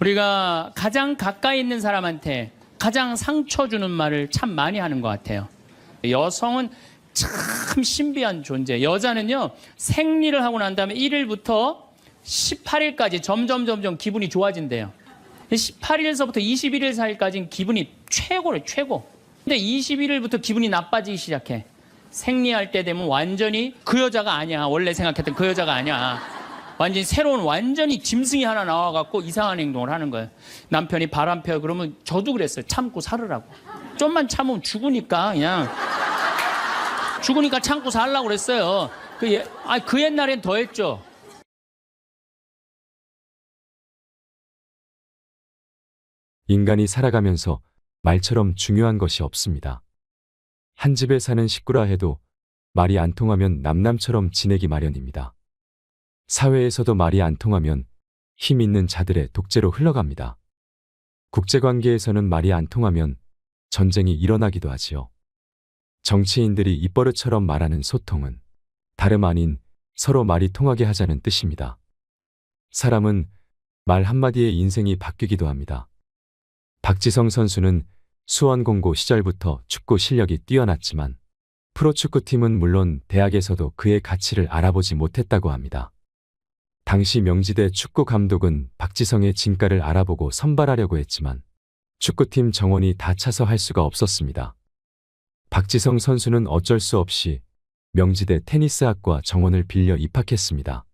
우리가 가장 가까이 있는 사람한테 가장 상처 주는 말을 참 많이 하는 것 같아요. 여성은 참 신비한 존재. 여자는요, 생리를 하고 난 다음에 1일부터 18일까지 점점 기분이 좋아진대요. 18일서부터 21일 사이까지는 기분이 최고래, 최고. 근데 21일부터 기분이 나빠지기 시작해. 생리할 때 되면 완전히 그 여자가 아니야. 원래 생각했던 그 여자가 아니야. 완전히 새로운 완전히 짐승이 하나 나와갖고 이상한 행동을 하는 거예요. 남편이 바람 펴 그러면 저도 그랬어요. 참고 살으라고. 좀만 참으면 죽으니까 그냥. 죽으니까 참고 살라고 그랬어요. 그 옛날엔 더 했죠. 인간이 살아가면서 말처럼 중요한 것이 없습니다. 한 집에 사는 식구라 해도 말이 안 통하면 남남처럼 지내기 마련입니다. 사회에서도 말이 안 통하면 힘 있는 자들의 독재로 흘러갑니다. 국제관계에서는 말이 안 통하면 전쟁이 일어나기도 하지요. 정치인들이 입버릇처럼 말하는 소통은 다름 아닌 서로 말이 통하게 하자는 뜻입니다. 사람은 말 한마디에 인생이 바뀌기도 합니다. 박지성 선수는 수원공고 시절부터 축구 실력이 뛰어났지만 프로축구팀은 물론 대학에서도 그의 가치를 알아보지 못했다고 합니다. 당시 명지대 축구 감독은 박지성의 진가를 알아보고 선발하려고 했지만 축구팀 정원이 다 차서 할 수가 없었습니다. 박지성 선수는 어쩔 수 없이 명지대 테니스학과 정원을 빌려 입학했습니다.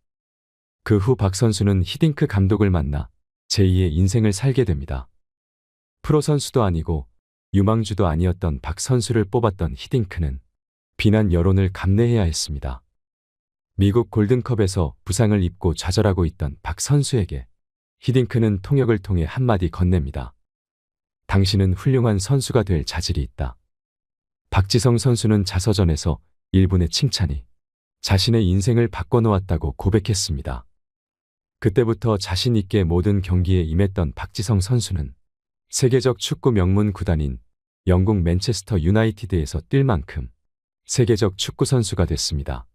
그 후 박 선수는 히딩크 감독을 만나 제2의 인생을 살게 됩니다. 프로 선수도 아니고 유망주도 아니었던 박 선수를 뽑았던 히딩크는 비난 여론을 감내해야 했습니다. 미국 골든컵에서 부상을 입고 좌절하고 있던 박 선수에게 히딩크는 통역을 통해 한마디 건넵니다. 당신은 훌륭한 선수가 될 자질이 있다. 박지성 선수는 자서전에서 일분의 칭찬이 자신의 인생을 바꿔놓았다고 고백했습니다. 그때부터 자신 있게 모든 경기에 임했던 박지성 선수는 세계적 축구 명문 구단인 영국 맨체스터 유나이티드에서 뛸 만큼 세계적 축구 선수가 됐습니다.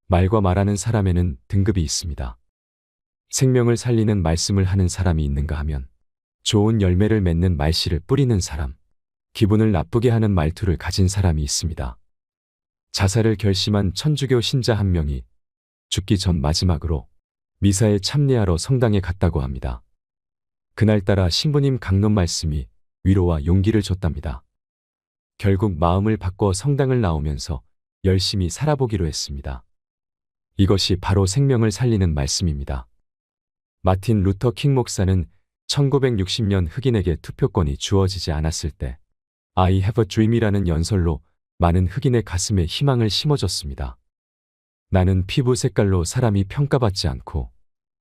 말과 말하는 사람에는 등급이 있습니다. 생명을 살리는 말씀을 하는 사람이 있는가 하면 좋은 열매를 맺는 말씨를 뿌리는 사람, 기분을 나쁘게 하는 말투를 가진 사람이 있습니다. 자살을 결심한 천주교 신자 한 명이 죽기 전 마지막으로 미사에 참례하러 성당에 갔다고 합니다. 그날따라 신부님 강론 말씀이 위로와 용기를 줬답니다. 결국 마음을 바꿔 성당을 나오면서 열심히 살아보기로 했습니다. 이것이 바로 생명을 살리는 말씀입니다. 마틴 루터 킹 목사는 1960년 흑인에게 투표권이 주어지지 않았을 때 I have a dream이라는 연설로 많은 흑인의 가슴에 희망을 심어줬습니다. 나는 피부 색깔로 사람이 평가받지 않고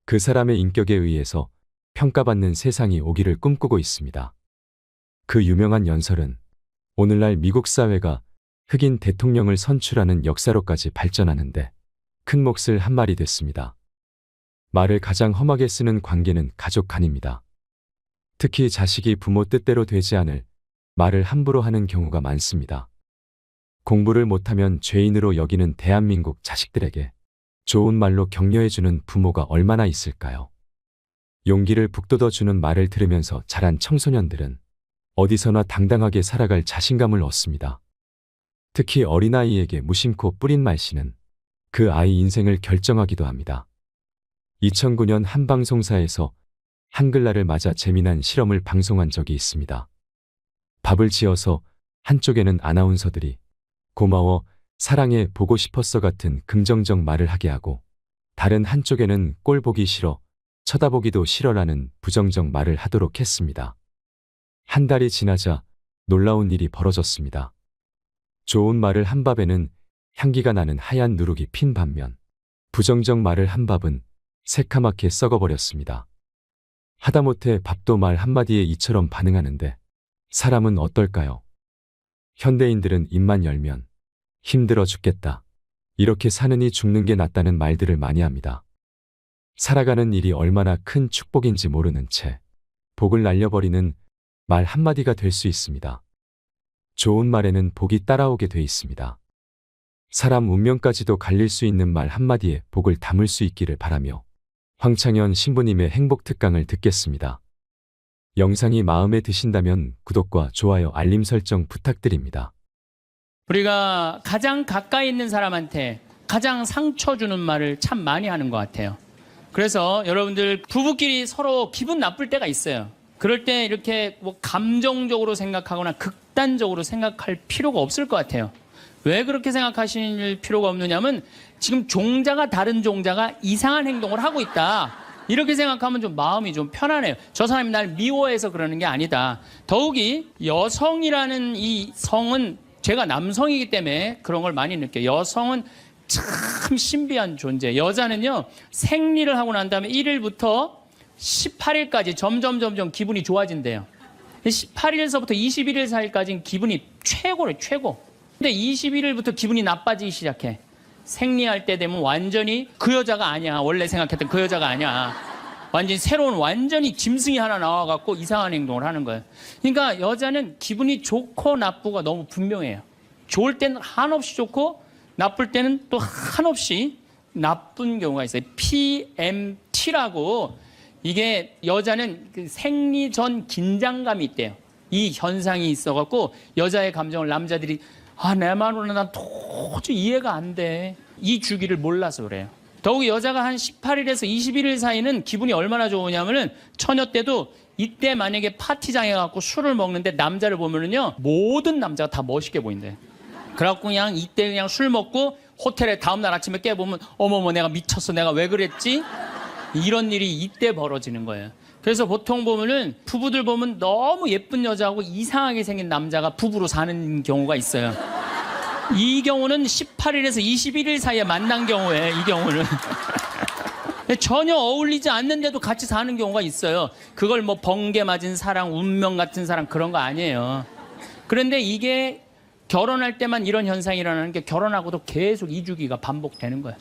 그 사람의 인격에 의해서 평가받는 세상이 오기를 꿈꾸고 있습니다. 그 유명한 연설은 오늘날 미국 사회가 흑인 대통령을 선출하는 역사로까지 발전하는데 큰 몫을 한 말이 됐습니다. 말을 가장 험하게 쓰는 관계는 가족 간입니다. 특히 자식이 부모 뜻대로 되지 않을 말을 함부로 하는 경우가 많습니다. 공부를 못하면 죄인으로 여기는 대한민국 자식들에게 좋은 말로 격려해주는 부모가 얼마나 있을까요? 용기를 북돋워주는 말을 들으면서 자란 청소년들은 어디서나 당당하게 살아갈 자신감을 얻습니다. 특히 어린아이에게 무심코 뿌린 말씨는 그 아이 인생을 결정하기도 합니다. 2009년 한 방송사에서 한글날을 맞아 재미난 실험을 방송한 적이 있습니다. 밥을 지어서 한쪽에는 아나운서들이 고마워, 사랑해, 보고 싶었어 같은 긍정적 말을 하게 하고 다른 한쪽에는 꼴 보기 싫어, 쳐다보기도 싫어라는 부정적 말을 하도록 했습니다. 한 달이 지나자 놀라운 일이 벌어졌습니다. 좋은 말을 한 밥에는 향기가 나는 하얀 누룩이 핀 반면 부정적 말을 한 밥은 새카맣게 썩어버렸습니다. 하다못해 밥도 말 한마디에 이처럼 반응하는데 사람은 어떨까요? 현대인들은 입만 열면 힘들어 죽겠다, 이렇게 사느니 죽는 게 낫다는 말들을 많이 합니다. 살아가는 일이 얼마나 큰 축복인지 모르는 채 복을 날려버리는 말 한마디가 될 수 있습니다. 좋은 말에는 복이 따라오게 돼 있습니다. 사람 운명까지도 갈릴 수 있는 말 한마디에 복을 담을 수 있기를 바라며 황창현 신부님의 행복 특강을 듣겠습니다. 영상이 마음에 드신다면 구독과 좋아요, 알림 설정 부탁드립니다. 우리가 가장 가까이 있는 사람한테 가장 상처 주는 말을 참 많이 하는 것 같아요. 그래서 여러분들 부부끼리 서로 기분 나쁠 때가 있어요. 그럴 때 이렇게 뭐 감정적으로 생각하거나 극단적으로 생각할 필요가 없을 것 같아요. 왜 그렇게 생각하실 필요가 없느냐면 지금 종자가 다른 종자가 이상한 행동을 하고 있다. 이렇게 생각하면 좀 마음이 좀 편안해요. 저 사람이 날 미워해서 그러는 게 아니다. 더욱이 여성이라는 이 성은 제가 남성이기 때문에 그런 걸 많이 느껴요. 여성은 참 신비한 존재. 여자는요, 생리를 하고 난 다음에 1일부터 18일까지 점점 기분이 좋아진대요. 18일서부터 21일 사이까지는 기분이 최고래, 최고. 근데 21일부터 기분이 나빠지기 시작해. 생리할 때 되면 완전히 그 여자가 아니야. 원래 생각했던 그 여자가 아니야. 완전히 새로운 완전히 짐승이 하나 나와갖고 이상한 행동을 하는 거예요. 그러니까 여자는 기분이 좋고 나쁘고 너무 분명해요. 좋을 때는 한없이 좋고 나쁠 때는 또 한없이 나쁜 경우가 있어요. PMT라고 이게 여자는 그 생리 전 긴장감이 있대요. 이 현상이 있어갖고 여자의 감정을 남자들이 내 말로는 난 도저히 이해가 안 돼. 이 주기를 몰라서 그래요. 더욱이 여자가 한 18일에서 21일 사이는 기분이 얼마나 좋으냐면은 처녀 때도 이때 만약에 파티장에 가고 술을 먹는데 남자를 보면은요 모든 남자가 다 멋있게 보인대. 그래갖고 그냥 이때 그냥 술 먹고 호텔에 다음날 아침에 깨보면 어머머 내가 미쳤어 내가 왜 그랬지? 이런 일이 이때 벌어지는 거예요. 그래서 보통 보면은 부부들 보면 너무 예쁜 여자하고 이상하게 생긴 남자가 부부로 사는 경우가 있어요. 이 경우는 18일에서 21일 사이에 만난 경우에 이 경우는 전혀 어울리지 않는데도 같이 사는 경우가 있어요. 그걸 뭐 번개 맞은 사랑, 운명 같은 사랑 그런 거 아니에요. 그런데 이게 결혼할 때만 이런 현상이 일어나는 게 결혼하고도 계속 이 주기가 반복되는 거예요.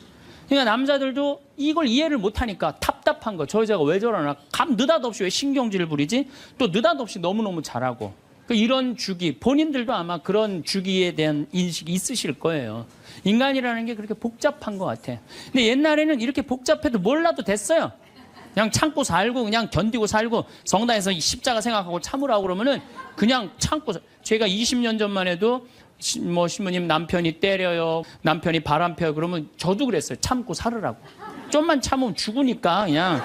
그러니까 남자들도 이걸 이해를 못하니까 답답한 거. 저 여자가 왜 저러나? 느닷없이 왜 신경질을 부리지? 또 느닷없이 너무너무 잘하고. 이런 주기, 본인들도 아마 그런 주기에 대한 인식이 있으실 거예요. 인간이라는 게 그렇게 복잡한 것 같아. 근데 옛날에는 이렇게 복잡해도 몰라도 됐어요. 그냥 참고 살고 그냥 견디고 살고 성당에서 십자가 생각하고 참으라고 그러면은 그냥 참고. 제가 20년 전만 해도 뭐 신부님 남편이 때려요, 남편이 바람 펴요 그러면 저도 그랬어요. 참고 살으라고. 좀만 참으면 죽으니까 그냥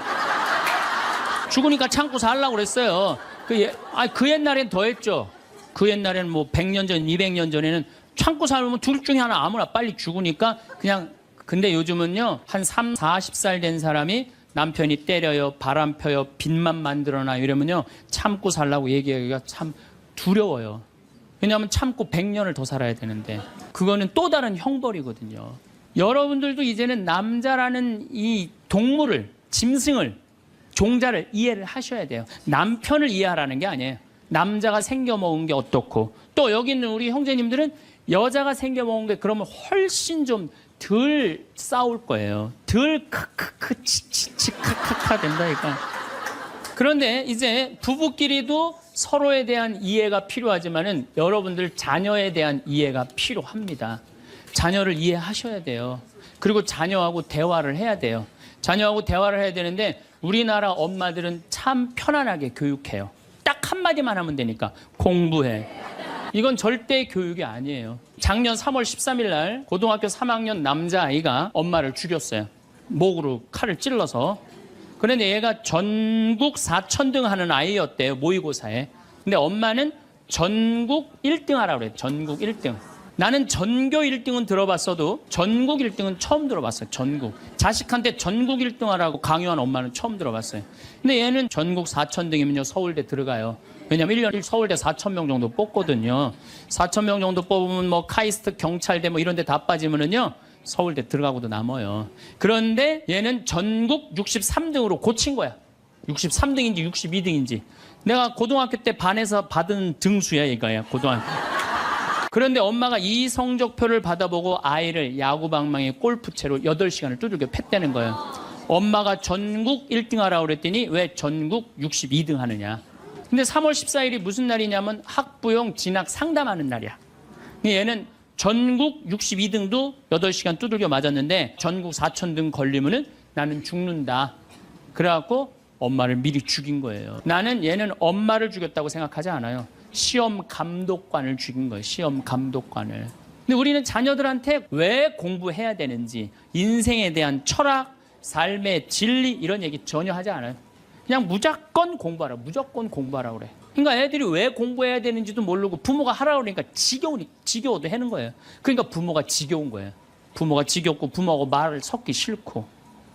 죽으니까 참고 살라고 그랬어요. 그 옛날엔 더 했죠. 그 옛날에는 뭐 100년 전, 200년 전에는 참고 살면 둘 중에 하나 아무나 빨리 죽으니까 그냥. 근데 요즘은요 한 3, 40살 된 사람이 남편이 때려요, 바람 펴요, 빚만 만들어놔 이러면요 참고 살라고 얘기하기가 참 두려워요. 왜냐하면 참고 100년을 더 살아야 되는데 그거는 또 다른 형벌이거든요. 여러분들도 이제는 남자라는 이 동물을, 짐승을, 종자를 이해를 하셔야 돼요. 남편을 이해하라는 게 아니에요. 남자가 생겨먹은 게 어떻고 또 여기 있는 우리 형제님들은 여자가 생겨먹은 게 그러면 훨씬 좀 덜 싸울 거예요. 덜 크크크 치치치 카카카 된다니까. 그런데 이제 부부끼리도 서로에 대한 이해가 필요하지만은 여러분들 자녀에 대한 이해가 필요합니다. 자녀를 이해하셔야 돼요. 그리고 자녀하고 대화를 해야 돼요. 자녀하고 대화를 해야 되는데 우리나라 엄마들은 참 편안하게 교육해요. 딱 한마디만 하면 되니까 공부해. 이건 절대 교육이 아니에요. 작년 3월 13일 날 고등학교 3학년 남자아이가 엄마를 죽였어요. 목으로 칼을 찔러서. 그런데 얘가 전국 4천등 하는 아이였대요. 모의고사에. 근데 엄마는 전국 1등 하라고 그래요. 전국 1등. 나는 전교 1등은 들어봤어도 전국 1등은 처음 들어봤어요. 전국. 자식한테 전국 1등 하라고 강요한 엄마는 처음 들어봤어요. 근데 얘는 전국 4천등이면요 서울대 들어가요. 왜냐면 1년에 서울대 4,000명 정도 뽑거든요. 4,000명 정도 뽑으면 뭐 카이스트, 경찰대 뭐 이런 데 다 빠지면은요 서울대 들어가고도 남아요. 그런데 얘는 전국 63등으로 고친 거야. 63등인지 62등인지. 내가 고등학교 때 반에서 받은 등수야 이거야 고등학교. 그런데 엄마가 이 성적표를 받아보고 아이를 야구방망이 골프채로 8시간을 두들겨 팼다는 거예요. 엄마가 전국 1등 하라고 그랬더니 왜 전국 62등 하느냐. 근데 3월 14일이 무슨 날이냐면 학부용 진학 상담하는 날이야. 얘는 전국 62등도 8시간 두들겨 맞았는데 전국 4,000등 걸리면은 나는 죽는다. 그래갖고 엄마를 미리 죽인 거예요. 나는 얘는 엄마를 죽였다고 생각하지 않아요. 시험 감독관을 죽인 거예요. 시험 감독관을. 근데 우리는 자녀들한테 왜 공부해야 되는지, 인생에 대한 철학, 삶의 진리 이런 얘기 전혀 하지 않아요. 그냥 무조건 공부하라. 무조건 공부하라 그래. 그러니까 애들이 왜 공부해야 되는지도 모르고 부모가 하라고 그러니까 지겨워도 하는 거예요. 그러니까 부모가 지겨운 거예요. 부모가 지겹고 부모하고 말을 섞기 싫고.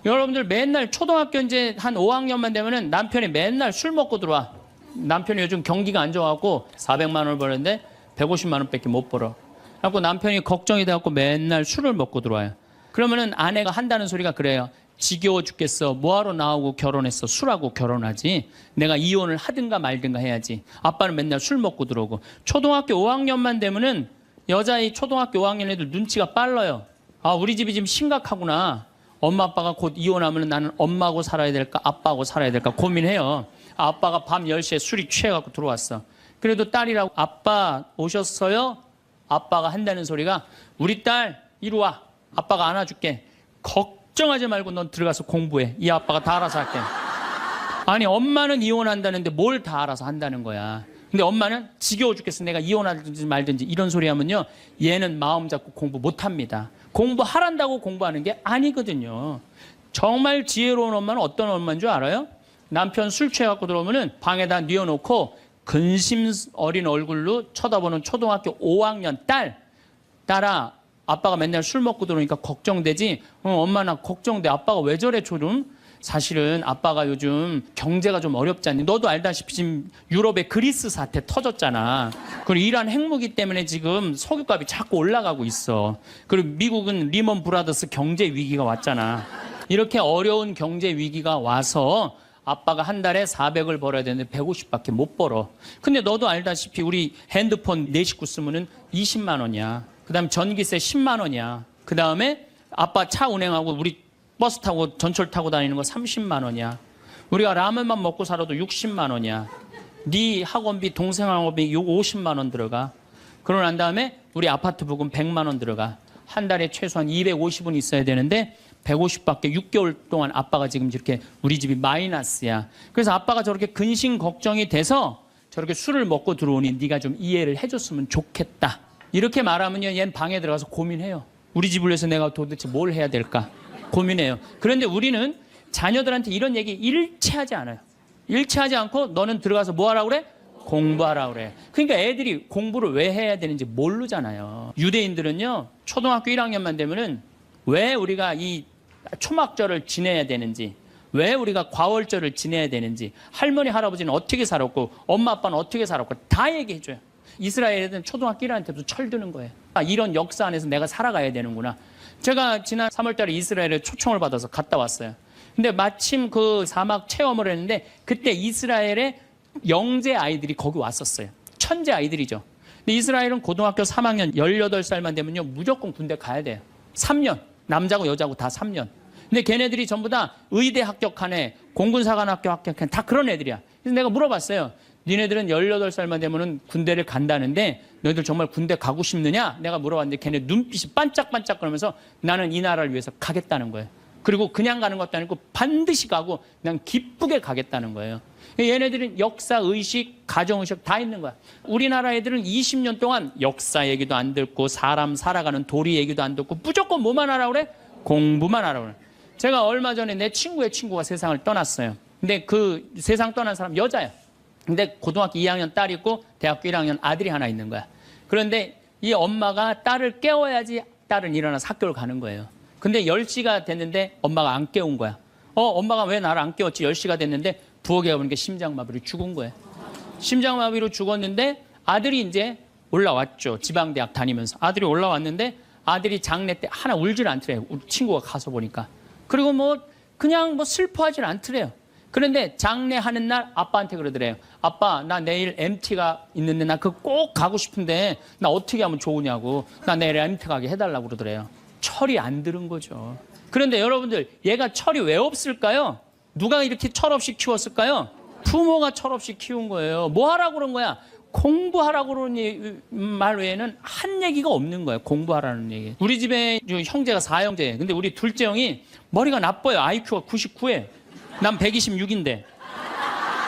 여러분들 맨날 초등학교 이제 한 5학년만 되면은 남편이 맨날 술 먹고 들어와. 남편이 요즘 경기가 안 좋아갖고 400만 원을 버는데 150만 원밖에 못 벌어. 그래갖고 남편이 걱정이 돼갖고 맨날 술을 먹고 들어와요. 그러면은 아내가 한다는 소리가 그래요. 지겨워 죽겠어. 뭐하러 나하고 결혼했어. 술하고 결혼하지. 내가 이혼을 하든가 말든가 해야지. 아빠는 맨날 술 먹고 들어오고. 초등학교 5학년만 되면은 여자의 초등학교 5학년 애들 눈치가 빨라요. 아, 우리 집이 지금 심각하구나. 엄마 아빠가 곧 이혼하면 나는 엄마하고 살아야 될까 아빠하고 살아야 될까 고민해요. 아빠가 밤 10시에 술이 취해갖고 들어왔어. 그래도 딸이라고 아빠 오셨어요? 아빠가 한다는 소리가 우리 딸 이리 와. 아빠가 안아줄게. 걱정하지 말고 넌 들어가서 공부해. 이 아빠가 다 알아서 할게. 아니 엄마는 이혼한다는데 뭘 다 알아서 한다는 거야. 근데 엄마는 지겨워 죽겠어. 내가 이혼하든지 말든지 이런 소리 하면요. 얘는 마음 잡고 공부 못합니다. 공부하란다고 공부하는 게 아니거든요. 정말 지혜로운 엄마는 어떤 엄마인 줄 알아요? 남편 술 취해갖고 들어오면은 방에다 뉘어놓고 근심 어린 얼굴로 쳐다보는 초등학교 5학년 딸아 아빠가 맨날 술 먹고 들어오니까 걱정되지? 엄마 나 걱정돼. 아빠가 왜 저래 조금? 사실은 아빠가 요즘 경제가 좀 어렵지 않니? 너도 알다시피 지금 유럽의 그리스 사태 터졌잖아. 그리고 이란 핵무기 때문에 지금 석유값이 자꾸 올라가고 있어. 그리고 미국은 리먼 브라더스 경제 위기가 왔잖아. 이렇게 어려운 경제 위기가 와서 아빠가 한 달에 400을 벌어야 되는데 150밖에 못 벌어. 근데 너도 알다시피 우리 핸드폰 내 식구 쓰면은 20만 원이야. 그다음에 전기세 10만 원이야. 그다음에 아빠 차 운행하고 우리 버스 타고 전철 타고 다니는 거 30만 원이야. 우리가 라면만 먹고 살아도 60만 원이야. 네 학원비, 동생 학원비 50만 원 들어가. 그러고 난 다음에 우리 아파트 부금 100만 원 들어가. 한 달에 최소한 250은 있어야 되는데 150밖에 6개월 동안 아빠가 지금 이렇게 우리 집이 마이너스야. 그래서 아빠가 저렇게 근심 걱정이 돼서 저렇게 술을 먹고 들어오니 네가 좀 이해를 해줬으면 좋겠다. 이렇게 말하면요, 얘는 방에 들어가서 고민해요. 우리 집을 위해서 내가 도대체 뭘 해야 될까? 고민해요. 그런데 우리는 자녀들한테 이런 얘기 일체하지 않아요. 일체하지 않고 너는 들어가서 뭐 하라고 그래? 공부하라고 그래. 그러니까 애들이 공부를 왜 해야 되는지 모르잖아요. 유대인들은요, 초등학교 1학년만 되면은 왜 우리가 이 초막절을 지내야 되는지, 왜 우리가 과월절을 지내야 되는지, 할머니 할아버지는 어떻게 살았고 엄마 아빠는 어떻게 살았고 다 얘기해줘요. 이스라엘 애들은 초등학교 1학년 때부터 철드는 거예요. 아, 이런 역사 안에서 내가 살아가야 되는구나. 제가 지난 3월달에 이스라엘에 초청을 받아서 갔다 왔어요. 근데 마침 그 사막 체험을 했는데 그때 이스라엘의 영재 아이들이 거기 왔었어요. 천재 아이들이죠. 근데 이스라엘은 고등학교 3학년 18살만 되면요 무조건 군대 가야 돼요. 3년. 남자고 여자고 다 3년. 근데 걔네들이 전부 다 의대 합격한 애, 공군사관학교 합격한 애, 다 그런 애들이야. 그래서 내가 물어봤어요. 니네들은 18살만 되면은 군대를 간다는데 너희들 정말 군대 가고 싶느냐? 내가 물어봤는데 걔네 눈빛이 반짝반짝 그러면서 나는 이 나라를 위해서 가겠다는 거예요. 그리고 그냥 가는 것도 아니고 반드시 가고 그냥 기쁘게 가겠다는 거예요. 얘네들은 역사, 의식, 가정의식 다 있는 거야. 우리나라 애들은 20년 동안 역사 얘기도 안 듣고 사람 살아가는 도리 얘기도 안 듣고 무조건 뭐만 하라고 그래? 공부만 하라고 그래. 제가 얼마 전에 내 친구의 친구가 세상을 떠났어요. 근데 그 세상 떠난 사람 여자야. 근데 고등학교 2학년 딸이 있고 대학교 1학년 아들이 하나 있는 거야. 그런데 이 엄마가 딸을 깨워야지 딸은 일어나서 학교를 가는 거예요. 근데 10시가 됐는데 엄마가 안 깨운 거야. 엄마가 왜 나를 안 깨웠지? 10시가 됐는데 부엌에 가보니까 심장마비로 죽은 거예요. 심장마비로 죽었는데 아들이 이제 올라왔죠. 지방대학 다니면서. 아들이 올라왔는데 아들이 장례 때 하나 울질 않더래요. 우리 친구가 가서 보니까. 그리고 그냥 슬퍼하질 않더래요. 그런데 장례하는 날 아빠한테 그러더래요. 아빠, 나 내일 MT가 있는데 나 그거 꼭 가고 싶은데 나 어떻게 하면 좋으냐고. 나 내일 MT 가게 해달라고 그러더래요. 철이 안 들은 거죠. 그런데 여러분들, 얘가 철이 왜 없을까요? 누가 이렇게 철없이 키웠을까요? 부모가 철없이 키운 거예요. 뭐 하라고 그런 거야? 공부하라고 그러는 말 외에는 한 얘기가 없는 거예요. 공부하라는 얘기. 우리 집에 형제가 4형제예요. 근데 우리 둘째 형이 머리가 나빠요. IQ가 99에. 난 126인데.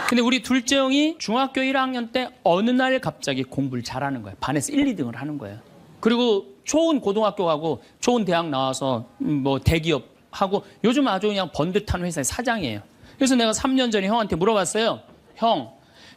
근데 우리 둘째 형이 중학교 1학년 때 어느 날 갑자기 공부를 잘하는 거예요. 반에서 1, 2등을 하는 거예요. 그리고 좋은 고등학교 가고 좋은 대학 나와서 뭐 대기업 하고 요즘 아주 그냥 번듯한 회사의 사장이에요. 그래서 내가 3년 전에 형한테 물어봤어요.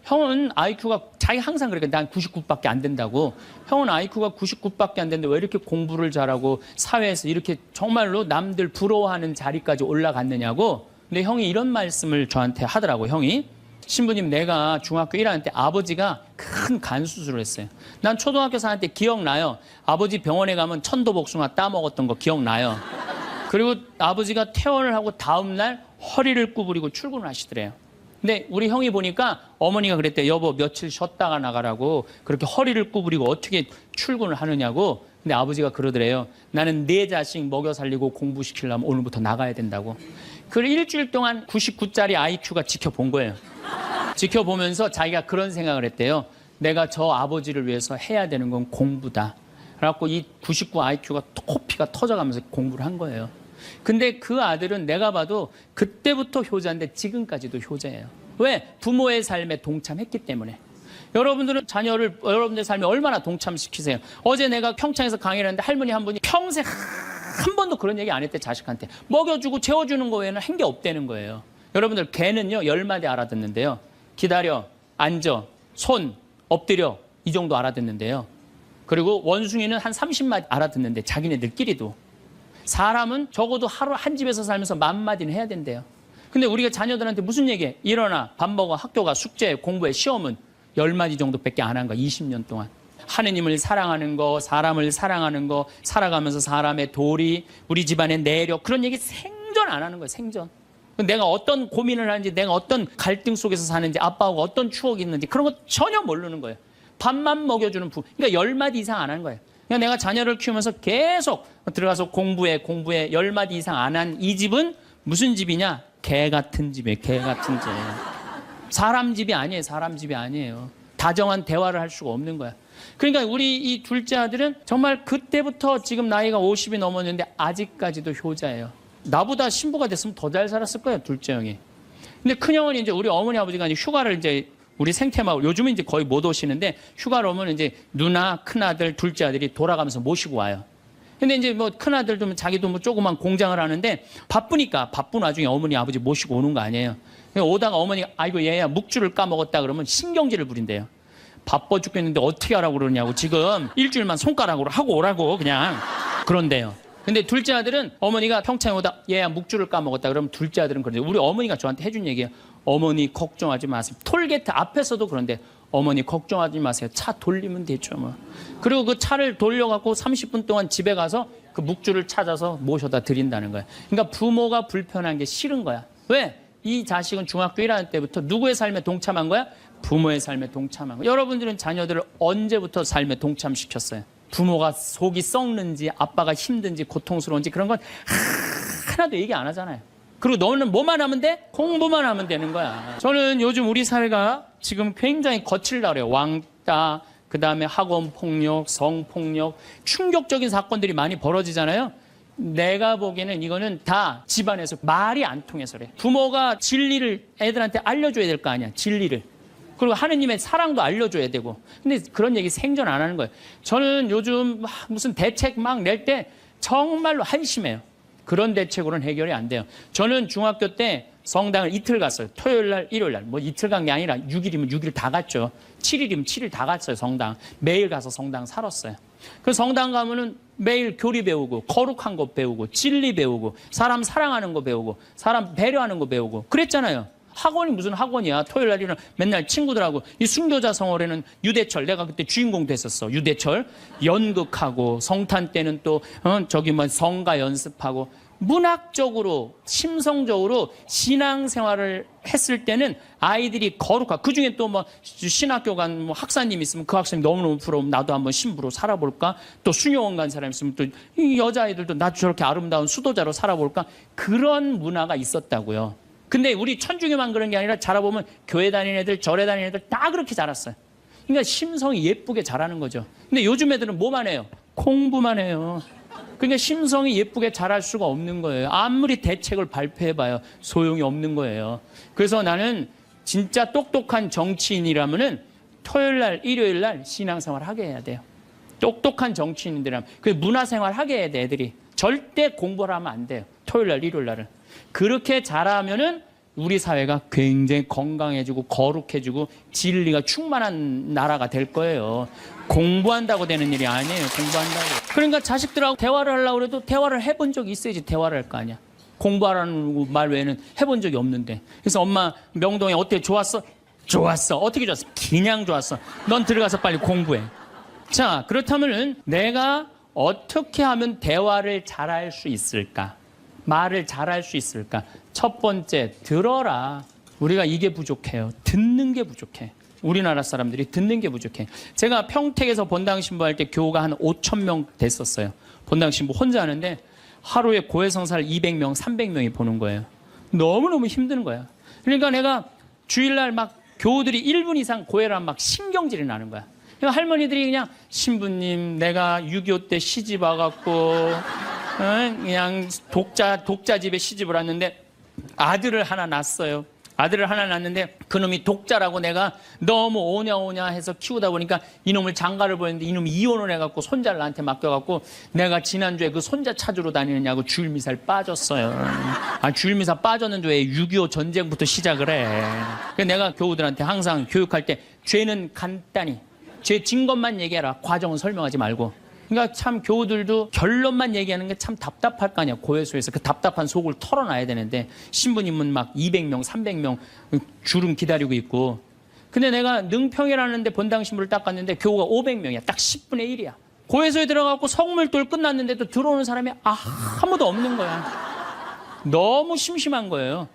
형은 IQ가 자기 항상 그러니까 난 99밖에 안 된다고. 형은 IQ가 99밖에 안 되는데 왜 이렇게 공부를 잘하고 사회에서 이렇게 정말로 남들 부러워하는 자리까지 올라갔느냐고. 근데 형이 이런 말씀을 저한테 하더라고. 형이 신부님, 내가 중학교 1학년 때 아버지가 큰 간 수술을 했어요. 난 초등학교 4학년 때 기억나요. 아버지 병원에 가면 천도복숭아 따먹었던 거 기억나요. 그리고 아버지가 퇴원을 하고 다음 날 허리를 구부리고 출근을 하시더래요. 근데 우리 형이 보니까 어머니가 그랬대요. 여보, 며칠 쉬었다가 나가라고. 그렇게 허리를 구부리고 어떻게 출근을 하느냐고. 근데 아버지가 그러더래요. 나는 내 자식 먹여 살리고 공부시키려면 오늘부터 나가야 된다고. 그 일주일 동안 99짜리 IQ가 지켜본 거예요. 지켜보면서 자기가 그런 생각을 했대요. 내가 저 아버지를 위해서 해야 되는 건 공부다. 그래갖고 이 99 IQ가 코피가 터져가면서 공부를 한 거예요. 근데 그 아들은 내가 봐도 그때부터 효자인데 지금까지도 효자예요. 왜? 부모의 삶에 동참했기 때문에. 여러분들은 자녀를 여러분들의 삶에 얼마나 동참시키세요? 어제 내가 평창에서 강의를 했는데 할머니 한 분이 평생 한 번도 그런 얘기 안 했대. 자식한테 먹여주고 재워주는 거 외에는 한 게 없다는 거예요. 여러분들 개는요 10마디 알아듣는데요. 기다려, 앉아, 손, 엎드려 이 정도 알아듣는데요. 그리고 원숭이는 한 30마디 알아듣는데 자기네들끼리도. 사람은 적어도 하루 한 집에서 살면서 10,000마디는 해야 된대요. 근데 우리가 자녀들한테 무슨 얘기해? 일어나, 밥 먹어, 학교 가, 숙제, 공부해, 시험은 10마디 정도밖에 안 한 거야. 20년 동안. 하느님을 사랑하는 거, 사람을 사랑하는 거, 살아가면서 사람의 도리, 우리 집안의 내력, 그런 얘기 생전 안 하는 거예요. 생전. 내가 어떤 고민을 하는지, 내가 어떤 갈등 속에서 사는지, 아빠하고 어떤 추억이 있는지 그런 거 전혀 모르는 거예요. 밥만 먹여주는 부부. 그러니까 10마디 이상 안 하는 거예요. 그러니까 내가 자녀를 키우면서 계속 들어가서 공부해 10마디 이상 안 한 이 집은 무슨 집이냐? 개 같은 집이에요. 개 같은 집. 사람 집이 아니에요. 사람 집이 아니에요. 다정한 대화를 할 수가 없는 거야. 그러니까 우리 이 둘째 아들은 정말 그때부터 지금 나이가 50이 넘었는데 아직까지도 효자예요. 나보다 신부가 됐으면 더 잘 살았을 거예요. 둘째 형이. 근데 큰형은 이제 우리 어머니 아버지가 이제 휴가를 이제 우리 생태마을 요즘은 이제 거의 못 오시는데 휴가를 오면 이제 누나, 큰아들, 둘째 아들이 돌아가면서 모시고 와요. 근데 이제 뭐 큰아들도 자기도 뭐 조그만 공장을 하는데 바쁘니까 바쁜 와중에 어머니 아버지 모시고 오는 거 아니에요. 오다가 어머니가 아이고 얘야 묵주를 까먹었다 그러면 신경질을 부린대요. 바빠 죽겠는데 어떻게 하라고 그러냐고. 지금 일주일만 손가락으로 하고 오라고 그냥 그런데요. 근데 둘째 아들은 어머니가 평창에 오다 얘야 묵주를 까먹었다 그러면 둘째 아들은 그런데 우리 어머니가 저한테 해준 얘기예요. 어머니 걱정하지 마세요. 톨게이트 앞에서도 그런데 어머니 걱정하지 마세요. 차 돌리면 되죠 뭐. 그리고 그 차를 돌려갖고 30분 동안 집에 가서 그 묵주를 찾아서 모셔다 드린다는 거예요. 그러니까 부모가 불편한 게 싫은 거야. 왜? 이 자식은 중학교 1학년 때부터 누구의 삶에 동참한 거야? 부모의 삶에 동참한 거야. 여러분들은 자녀들을 언제부터 삶에 동참시켰어요? 부모가 속이 썩는지 아빠가 힘든지 고통스러운지 그런 건 하나도 얘기 안 하잖아요. 그리고 너는 뭐만 하면 돼? 공부만 하면 되는 거야. 저는 요즘 우리 사회가 지금 굉장히 거칠다 그래요. 왕따, 그다음에 학원 폭력, 성폭력, 충격적인 사건들이 많이 벌어지잖아요. 내가 보기에는 이거는 다 집안에서 말이 안 통해서 그래. 부모가 진리를 애들한테 알려줘야 될 거 아니야. 진리를. 그리고 하느님의 사랑도 알려줘야 되고. 근데 그런 얘기 생전 안 하는 거예요. 저는 요즘 무슨 대책 막 낼 때 정말로 한심해요. 그런 대책으로는 해결이 안 돼요. 저는 중학교 때 성당을 이틀 갔어요. 토요일 날, 일요일 날. 뭐 이틀 간 게 아니라 6일이면 6일 다 갔죠. 7일이면 7일 다 갔어요, 성당. 매일 가서 성당 살았어요. 그 성당 가면은 매일 교리 배우고, 거룩한 거 배우고, 진리 배우고, 사람 사랑하는 거 배우고, 사람 배려하는 거 배우고. 그랬잖아요. 학원이 무슨 학원이야. 토요일 날이는 맨날 친구들하고 이 순교자 성월에는 유대철 내가 그때 주인공 됐었어. 유대철 연극하고 성탄 때는 또 저기 뭐 성가 연습하고 문학적으로 심성적으로 신앙생활을 했을 때는 아이들이 거룩하고 그중에 또 뭐 신학교 간 뭐 학사님 있으면 그 학사님 너무너무 부러우면 나도 한번 신부로 살아볼까. 또 수녀원 간 사람 있으면 또 이 여자아이들도 나도 저렇게 아름다운 수도자로 살아볼까. 그런 문화가 있었다고요. 근데 우리 천주교만 그런 게 아니라 자라보면 교회 다니는 애들, 절에 다니는 애들 다 그렇게 자랐어요. 그러니까 심성이 예쁘게 자라는 거죠. 근데 요즘 애들은 뭐만 해요? 공부만 해요. 그러니까 심성이 예쁘게 자랄 수가 없는 거예요. 아무리 대책을 발표해봐요. 소용이 없는 거예요. 그래서 나는 진짜 똑똑한 정치인이라면은 토요일 날, 일요일 날 신앙생활 하게 해야 돼요. 똑똑한 정치인들이라면 그 문화생활 하게 해야 돼. 애들이 절대 공부를 하면 안 돼요. 토요일 날, 일요일 날은. 그렇게 잘하면은 우리 사회가 굉장히 건강해지고 거룩해지고 진리가 충만한 나라가 될 거예요. 공부한다고 되는 일이 아니에요. 공부한다고. 그러니까 자식들하고 대화를 하려고 해도 대화를 해본 적이 있어야지 대화를 할 거 아니야. 공부하라는 말 외에는 해본 적이 없는데. 그래서 엄마 명동에 어때? 좋았어? 좋았어. 어떻게 좋았어? 그냥 좋았어. 넌 들어가서 빨리 공부해. 자, 그렇다면은 내가 어떻게 하면 대화를 잘할 수 있을까? 말을 잘할 수 있을까? 첫 번째, 들어라. 우리가 이게 부족해요. 듣는 게 부족해. 우리나라 사람들이 듣는 게 부족해. 제가 평택에서 본당 신부할 때 교우가 한 5천 명 됐었어요. 본당 신부 혼자 하는데 하루에 고해성사를 200명, 300명이 보는 거예요. 너무너무 힘든 거야. 그러니까 내가 주일날 막 교우들이 1분 이상 고해를 하면 막 신경질이 나는 거야. 그러니까 할머니들이 그냥 신부님 내가 6.25 때 시집 와갖고 그냥 독자 집에 시집을 왔는데 아들을 하나 낳았어요. 아들을 하나 낳았는데 그놈이 독자라고 내가 너무 오냐오냐 해서 키우다 보니까 이놈을 장가를 보냈는데 이놈이 이혼을 해갖고 손자를 나한테 맡겨갖고 내가 지난주에 그 손자 찾으러 다니느냐고 주일미사를 빠졌어요. 아, 주일미사 빠졌는데 왜 6.25 전쟁부터 시작을 해. 그래서 내가 교우들한테 항상 교육할 때 죄는 간단히 죄 진 것만 얘기해라. 과정은 설명하지 말고. 그러니까 참 교우들도 결론만 얘기하는 게 참 답답할 거 아니야. 고해소에서 그 답답한 속을 털어놔야 되는데 신부님은 막 200명, 300명 주름 기다리고 있고. 근데 내가 능평이라는 데 본당 신부를 딱 갔는데 교우가 500명이야. 딱 10분의 1이야. 고해소에 들어가고 성물돌 끝났는데도 들어오는 사람이 아무도 없는 거야. 너무 심심한 거예요.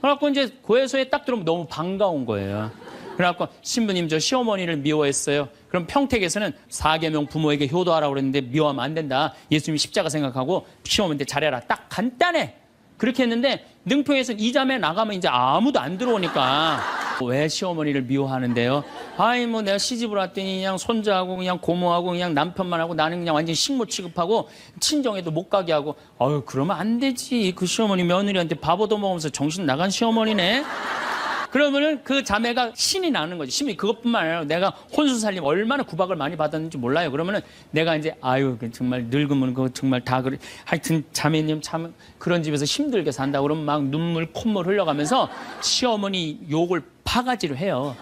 그래갖고 이제 고해소에 딱 들어오면 너무 반가운 거예요. 그래갖고 신부님 저 시어머니를 미워했어요. 그럼 평택에서는 4계명 부모에게 효도하라고 그랬는데 미워하면 안 된다. 예수님이 십자가 생각하고 시어머니한테 잘해라. 딱 간단해. 그렇게 했는데 능평에서 이 자매 나가면 이제 아무도 안 들어오니까 왜 시어머니를 미워하는데요? 아이 뭐 내가 시집을 왔더니 그냥 손자하고 그냥 고모하고 그냥 남편만 하고 나는 그냥 완전 식모 취급하고 친정에도 못 가게 하고 어휴 그러면 안 되지. 그 시어머니 며느리한테 밥 얻어먹으면서 정신 나간 시어머니네. 그러면은 그 자매가 신이 나는 거지. 신이 그것뿐만 아니라 내가 혼수 살림 얼마나 구박을 많이 받았는지 몰라요. 그러면은 내가 이제 아유 정말 늙으면 그거 정말 다 그래. 하여튼 자매님 참 그런 집에서 힘들게 산다. 그러면 막 눈물 콧물 흘려가면서 시어머니 욕을 바가지로 해요.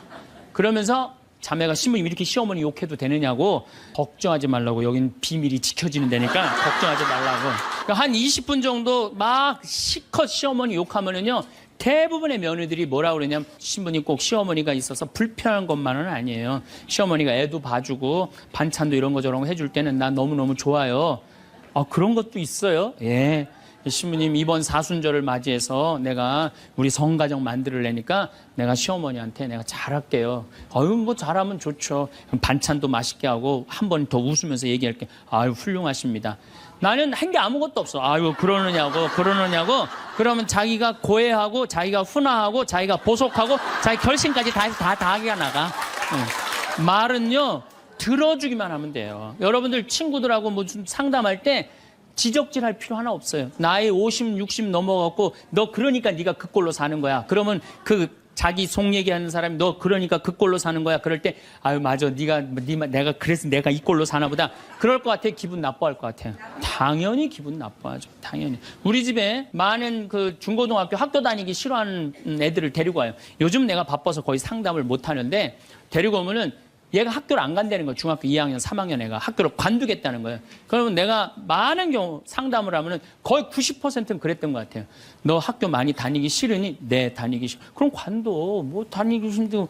그러면서 자매가 신부님 이렇게 시어머니 욕해도 되느냐고 걱정하지 말라고 여긴 비밀이 지켜지는 데니까 걱정하지 말라고. 그러니까 한 20분 정도 막 시컷 시어머니 욕하면은요. 대부분의 며느리들이 뭐라 그러냐면 신부님 꼭 시어머니가 있어서 불편한 것만은 아니에요. 시어머니가 애도 봐주고 반찬도 이런 거 저런 거 해줄 때는 나 너무너무 좋아요. 아 그런 것도 있어요. 예. 신부님 이번 사순절을 맞이해서 내가 우리 성가정 만들려니까 내가 시어머니한테 내가 잘할게요. 아유 뭐 잘하면 좋죠. 반찬도 맛있게 하고 한 번 더 웃으면서 얘기할게. 아유 훌륭하십니다. 나는 한 게 아무것도 없어. 아유 그러느냐고. 그러면 자기가 고해하고 자기가 훈화하고 자기가 보속하고 자기 결심까지 다 하기가 나가. 응. 말은요 들어주기만 하면 돼요. 여러분들 친구들하고 뭐 좀 상담할 때 지적질할 필요 하나 없어요. 나이 50, 60 넘어갖고 너 그러니까 네가 그 꼴로 사는 거야. 그러면 그 자기 속 얘기하는 사람이 너 그러니까 그 꼴로 사는 거야. 그럴 때 아유 맞아 내가 그래서 내가 이 꼴로 사나 보다. 그럴 것 같아. 기분 나빠할 것 같아요. 당연히 기분 나빠하죠. 당연히. 우리 집에 많은 그 중고등학교 학교 다니기 싫어하는 애들을 데리고 와요. 요즘 내가 바빠서 거의 상담을 못 하는데 데리고 오면은 얘가 학교를 안 간다는 거예요. 중학교 2학년, 3학년 애가 학교를 관두겠다는 거예요. 그러면 내가 많은 경우 상담을 하면은 거의 90%는 그랬던 것 같아요. 너 학교 많이 다니기 싫으니? 네, 다니기 싫어. 그럼 관둬. 뭐 다니기 싫은데.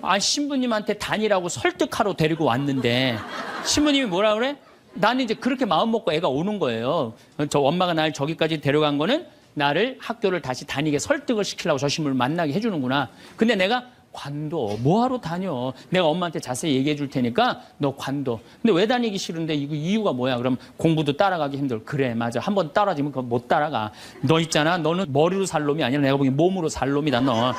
아, 신부님한테 다니라고 설득하러 데리고 왔는데 신부님이 뭐라 그래? 나는 이제 그렇게 마음 먹고 애가 오는 거예요. 저 엄마가 날 저기까지 데려간 거는 나를 학교를 다시 다니게 설득을 시키려고 저 신부를 만나게 해주는구나. 근데 내가 관둬. 뭐하러 다녀? 내가 엄마한테 자세히 얘기해 줄 테니까 너 관둬. 근데 왜 다니기 싫은데 이거 이유가 뭐야? 그럼 공부도 따라가기 힘들어. 그래 맞아. 한번 따라지면 그거 못 따라가. 너 있잖아. 너는 머리로 살 놈이 아니라 내가 보기엔 몸으로 살 놈이다 너.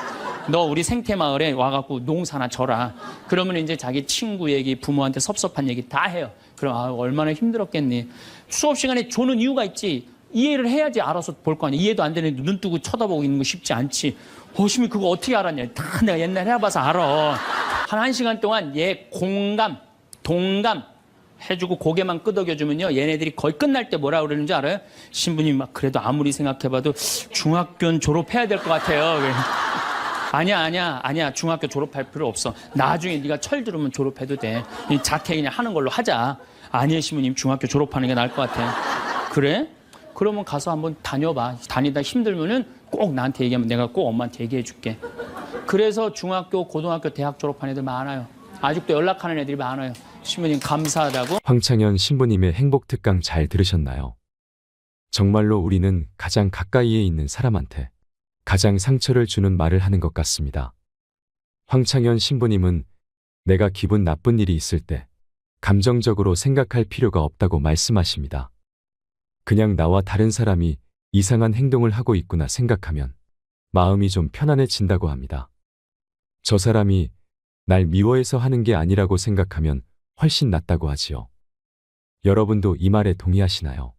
너 우리 생태마을에 와갖고 농사나 져라. 그러면 이제 자기 친구 얘기, 부모한테 섭섭한 얘기 다 해요. 그럼 아, 얼마나 힘들었겠니. 수업 시간에 조는 이유가 있지. 이해를 해야지 알아서 볼 거 아니야. 이해도 안 되는데 눈 뜨고 쳐다보고 있는 거 쉽지 않지. 시민이 그거 어떻게 알았냐. 다 내가 옛날에 해봐서 알아. 한 1시간 동안 얘 공감, 동감 해주고 고개만 끄덕여주면요. 얘네들이 거의 끝날 때 뭐라 그러는지 알아요? 신부님 막 그래도 아무리 생각해봐도 중학교는 졸업해야 될 것 같아요. 아니야. 중학교 졸업할 필요 없어. 나중에 네가 철 들으면 졸업해도 돼. 자퇴 그냥 하는 걸로 하자. 아니에요, 신부님. 중학교 졸업하는 게 나을 것 같아. 그래? 그러면 가서 한번 다녀봐. 다니다 힘들면은 꼭 나한테 얘기하면 내가 꼭 엄마한테 얘기해 줄게. 그래서 중학교, 고등학교, 대학 졸업한 애들 많아요. 아직도 연락하는 애들이 많아요. 신부님 감사하다고. 황창현 신부님의 행복 특강 잘 들으셨나요? 정말로 우리는 가장 가까이에 있는 사람한테 가장 상처를 주는 말을 하는 것 같습니다. 황창현 신부님은 내가 기분 나쁜 일이 있을 때 감정적으로 생각할 필요가 없다고 말씀하십니다. 그냥 나와 다른 사람이 이상한 행동을 하고 있구나 생각하면 마음이 좀 편안해진다고 합니다. 저 사람이 날 미워해서 하는 게 아니라고 생각하면 훨씬 낫다고 하지요. 여러분도 이 말에 동의하시나요?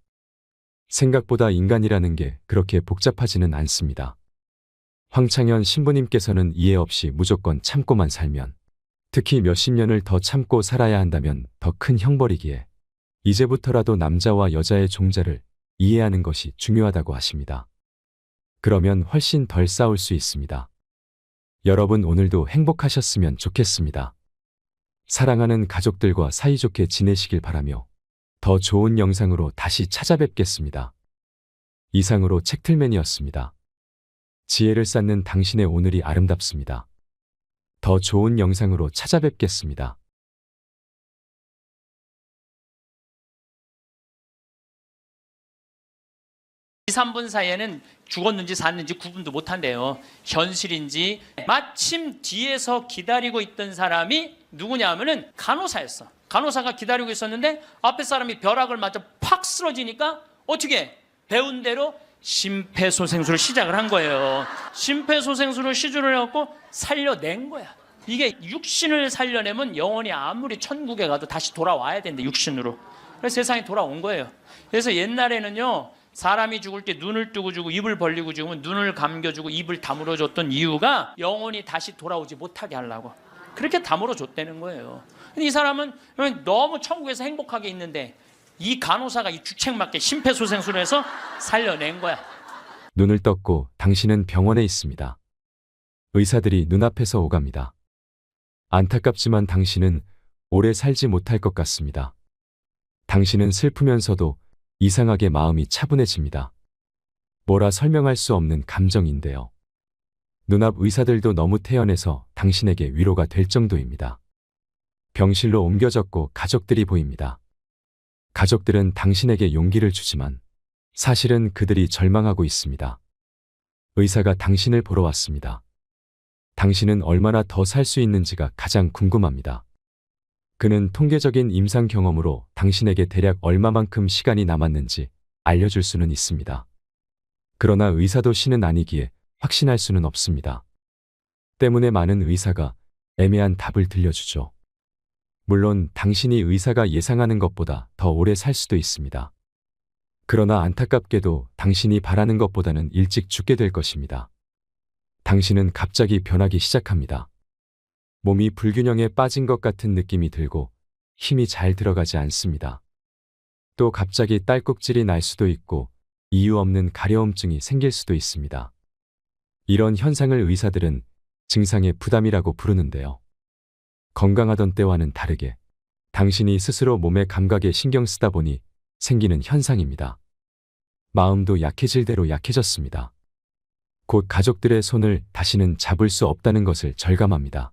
생각보다 인간이라는 게 그렇게 복잡하지는 않습니다. 황창현 신부님께서는 이해 없이 무조건 참고만 살면, 특히 몇십 년을 더 참고 살아야 한다면 더 큰 형벌이기에 이제부터라도 남자와 여자의 종자를 이해하는 것이 중요하다고 하십니다. 그러면 훨씬 덜 싸울 수 있습니다. 여러분 오늘도 행복하셨으면 좋겠습니다. 사랑하는 가족들과 사이좋게 지내시길 바라며 더 좋은 영상으로 다시 찾아뵙겠습니다. 이상으로 책틀맨이었습니다. 지혜를 쌓는 당신의 오늘이 아름답습니다. 더 좋은 영상으로 찾아뵙겠습니다. 2, 3분 사이에는 죽었는지 샀는지 구분도 못한대요. 현실인지. 마침 뒤에서 기다리고 있던 사람이 누구냐 하면은 간호사였어. 간호사가 기다리고 있었는데 앞에 사람이 벼락을 맞아 팍 쓰러지니까 어떻게 배운 대로 심폐소생술을 시작을 한 거예요. 심폐소생술을 시술을 해갖고 살려낸 거야. 이게 육신을 살려내면 영혼이 아무리 천국에 가도 다시 돌아와야 된대, 육신으로. 그래서 세상에 돌아온 거예요. 그래서 옛날에는요, 사람이 죽을 때 눈을 뜨고 주고 입을 벌리고 죽으면 눈을 감겨주고 입을 다물어 줬던 이유가 영혼이 다시 돌아오지 못하게 하려고. 그렇게 다물어 줬다는 거예요. 근데 이 사람은 너무 천국에서 행복하게 있는데 이 간호사가 이 주책맞게 심폐소생술을 해서 살려낸 거야. 눈을 떴고 당신은 병원에 있습니다. 의사들이 눈앞에서 오갑니다. 안타깝지만 당신은 오래 살지 못할 것 같습니다. 당신은 슬프면서도 이상하게 마음이 차분해집니다. 뭐라 설명할 수 없는 감정인데요. 눈앞 의사들도 너무 태연해서 당신에게 위로가 될 정도입니다. 병실로 옮겨졌고 가족들이 보입니다. 가족들은 당신에게 용기를 주지만 사실은 그들이 절망하고 있습니다. 의사가 당신을 보러 왔습니다. 당신은 얼마나 더 살 수 있는지가 가장 궁금합니다. 그는 통계적인 임상 경험으로 당신에게 대략 얼마만큼 시간이 남았는지 알려줄 수는 있습니다. 그러나 의사도 신은 아니기에 확신할 수는 없습니다. 때문에 많은 의사가 애매한 답을 들려주죠. 물론 당신이 의사가 예상하는 것보다 더 오래 살 수도 있습니다. 그러나 안타깝게도 당신이 바라는 것보다는 일찍 죽게 될 것입니다. 당신은 갑자기 변하기 시작합니다. 몸이 불균형에 빠진 것 같은 느낌이 들고 힘이 잘 들어가지 않습니다. 또 갑자기 딸꾹질이 날 수도 있고 이유 없는 가려움증이 생길 수도 있습니다. 이런 현상을 의사들은 증상의 부담이라고 부르는데요. 건강하던 때와는 다르게 당신이 스스로 몸의 감각에 신경 쓰다 보니 생기는 현상입니다. 마음도 약해질 대로 약해졌습니다. 곧 가족들의 손을 다시는 잡을 수 없다는 것을 절감합니다.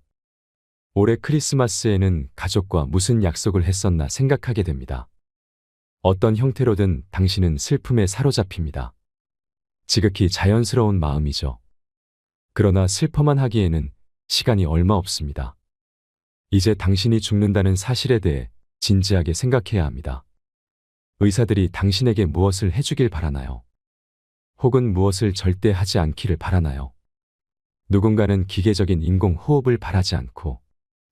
올해 크리스마스에는 가족과 무슨 약속을 했었나 생각하게 됩니다. 어떤 형태로든 당신은 슬픔에 사로잡힙니다. 지극히 자연스러운 마음이죠. 그러나 슬퍼만 하기에는 시간이 얼마 없습니다. 이제 당신이 죽는다는 사실에 대해 진지하게 생각해야 합니다. 의사들이 당신에게 무엇을 해주길 바라나요? 혹은 무엇을 절대 하지 않기를 바라나요? 누군가는 기계적인 인공 호흡을 바라지 않고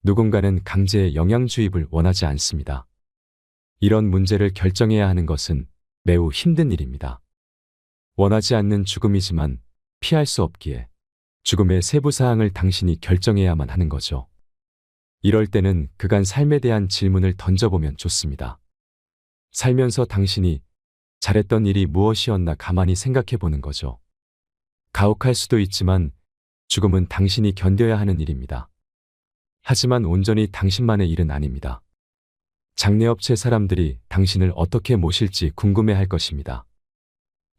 누군가는 강제의 영양주입을 원하지 않습니다. 이런 문제를 결정해야 하는 것은 매우 힘든 일입니다. 원하지 않는 죽음이지만 피할 수 없기에 죽음의 세부 사항을 당신이 결정해야만 하는 거죠. 이럴 때는 그간 삶에 대한 질문을 던져보면 좋습니다. 살면서 당신이 잘했던 일이 무엇이었나 가만히 생각해 보는 거죠. 가혹할 수도 있지만 죽음은 당신이 견뎌야 하는 일입니다. 하지만 온전히 당신만의 일은 아닙니다. 장례업체 사람들이 당신을 어떻게 모실지 궁금해할 것입니다.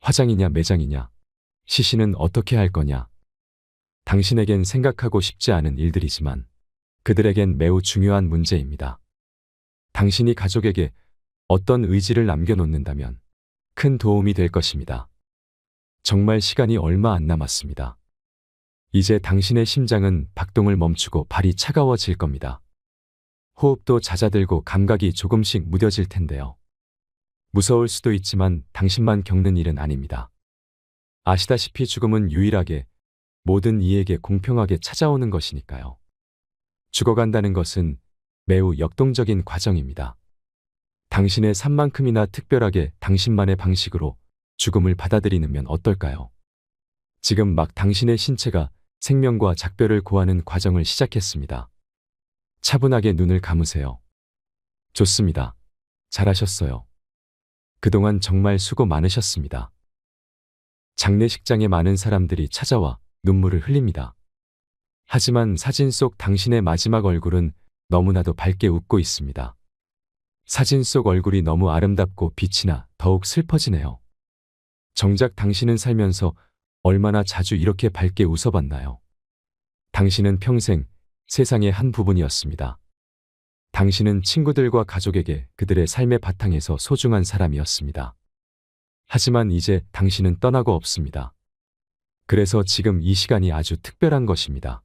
화장이냐 매장이냐, 시신은 어떻게 할 거냐. 당신에겐 생각하고 싶지 않은 일들이지만 그들에겐 매우 중요한 문제입니다. 당신이 가족에게 어떤 의지를 남겨놓는다면 큰 도움이 될 것입니다. 정말 시간이 얼마 안 남았습니다. 이제 당신의 심장은 박동을 멈추고 발이 차가워질 겁니다. 호흡도 잦아들고 감각이 조금씩 무뎌질 텐데요. 무서울 수도 있지만 당신만 겪는 일은 아닙니다. 아시다시피 죽음은 유일하게 모든 이에게 공평하게 찾아오는 것이니까요. 죽어간다는 것은 매우 역동적인 과정입니다. 당신의 삶만큼이나 특별하게 당신만의 방식으로 죽음을 받아들이면 어떨까요? 지금 막 당신의 신체가 생명과 작별을 고하는 과정을 시작했습니다. 차분하게 눈을 감으세요. 좋습니다. 잘하셨어요. 그동안 정말 수고 많으셨습니다. 장례식장에 많은 사람들이 찾아와 눈물을 흘립니다. 하지만 사진 속 당신의 마지막 얼굴은 너무나도 밝게 웃고 있습니다. 사진 속 얼굴이 너무 아름답고 빛이 나 더욱 슬퍼지네요. 정작 당신은 살면서 얼마나 자주 이렇게 밝게 웃어봤나요? 당신은 평생 세상의 한 부분이었습니다. 당신은 친구들과 가족에게 그들의 삶의 바탕에서 소중한 사람이었습니다. 하지만 이제 당신은 떠나고 없습니다. 그래서 지금 이 시간이 아주 특별한 것입니다.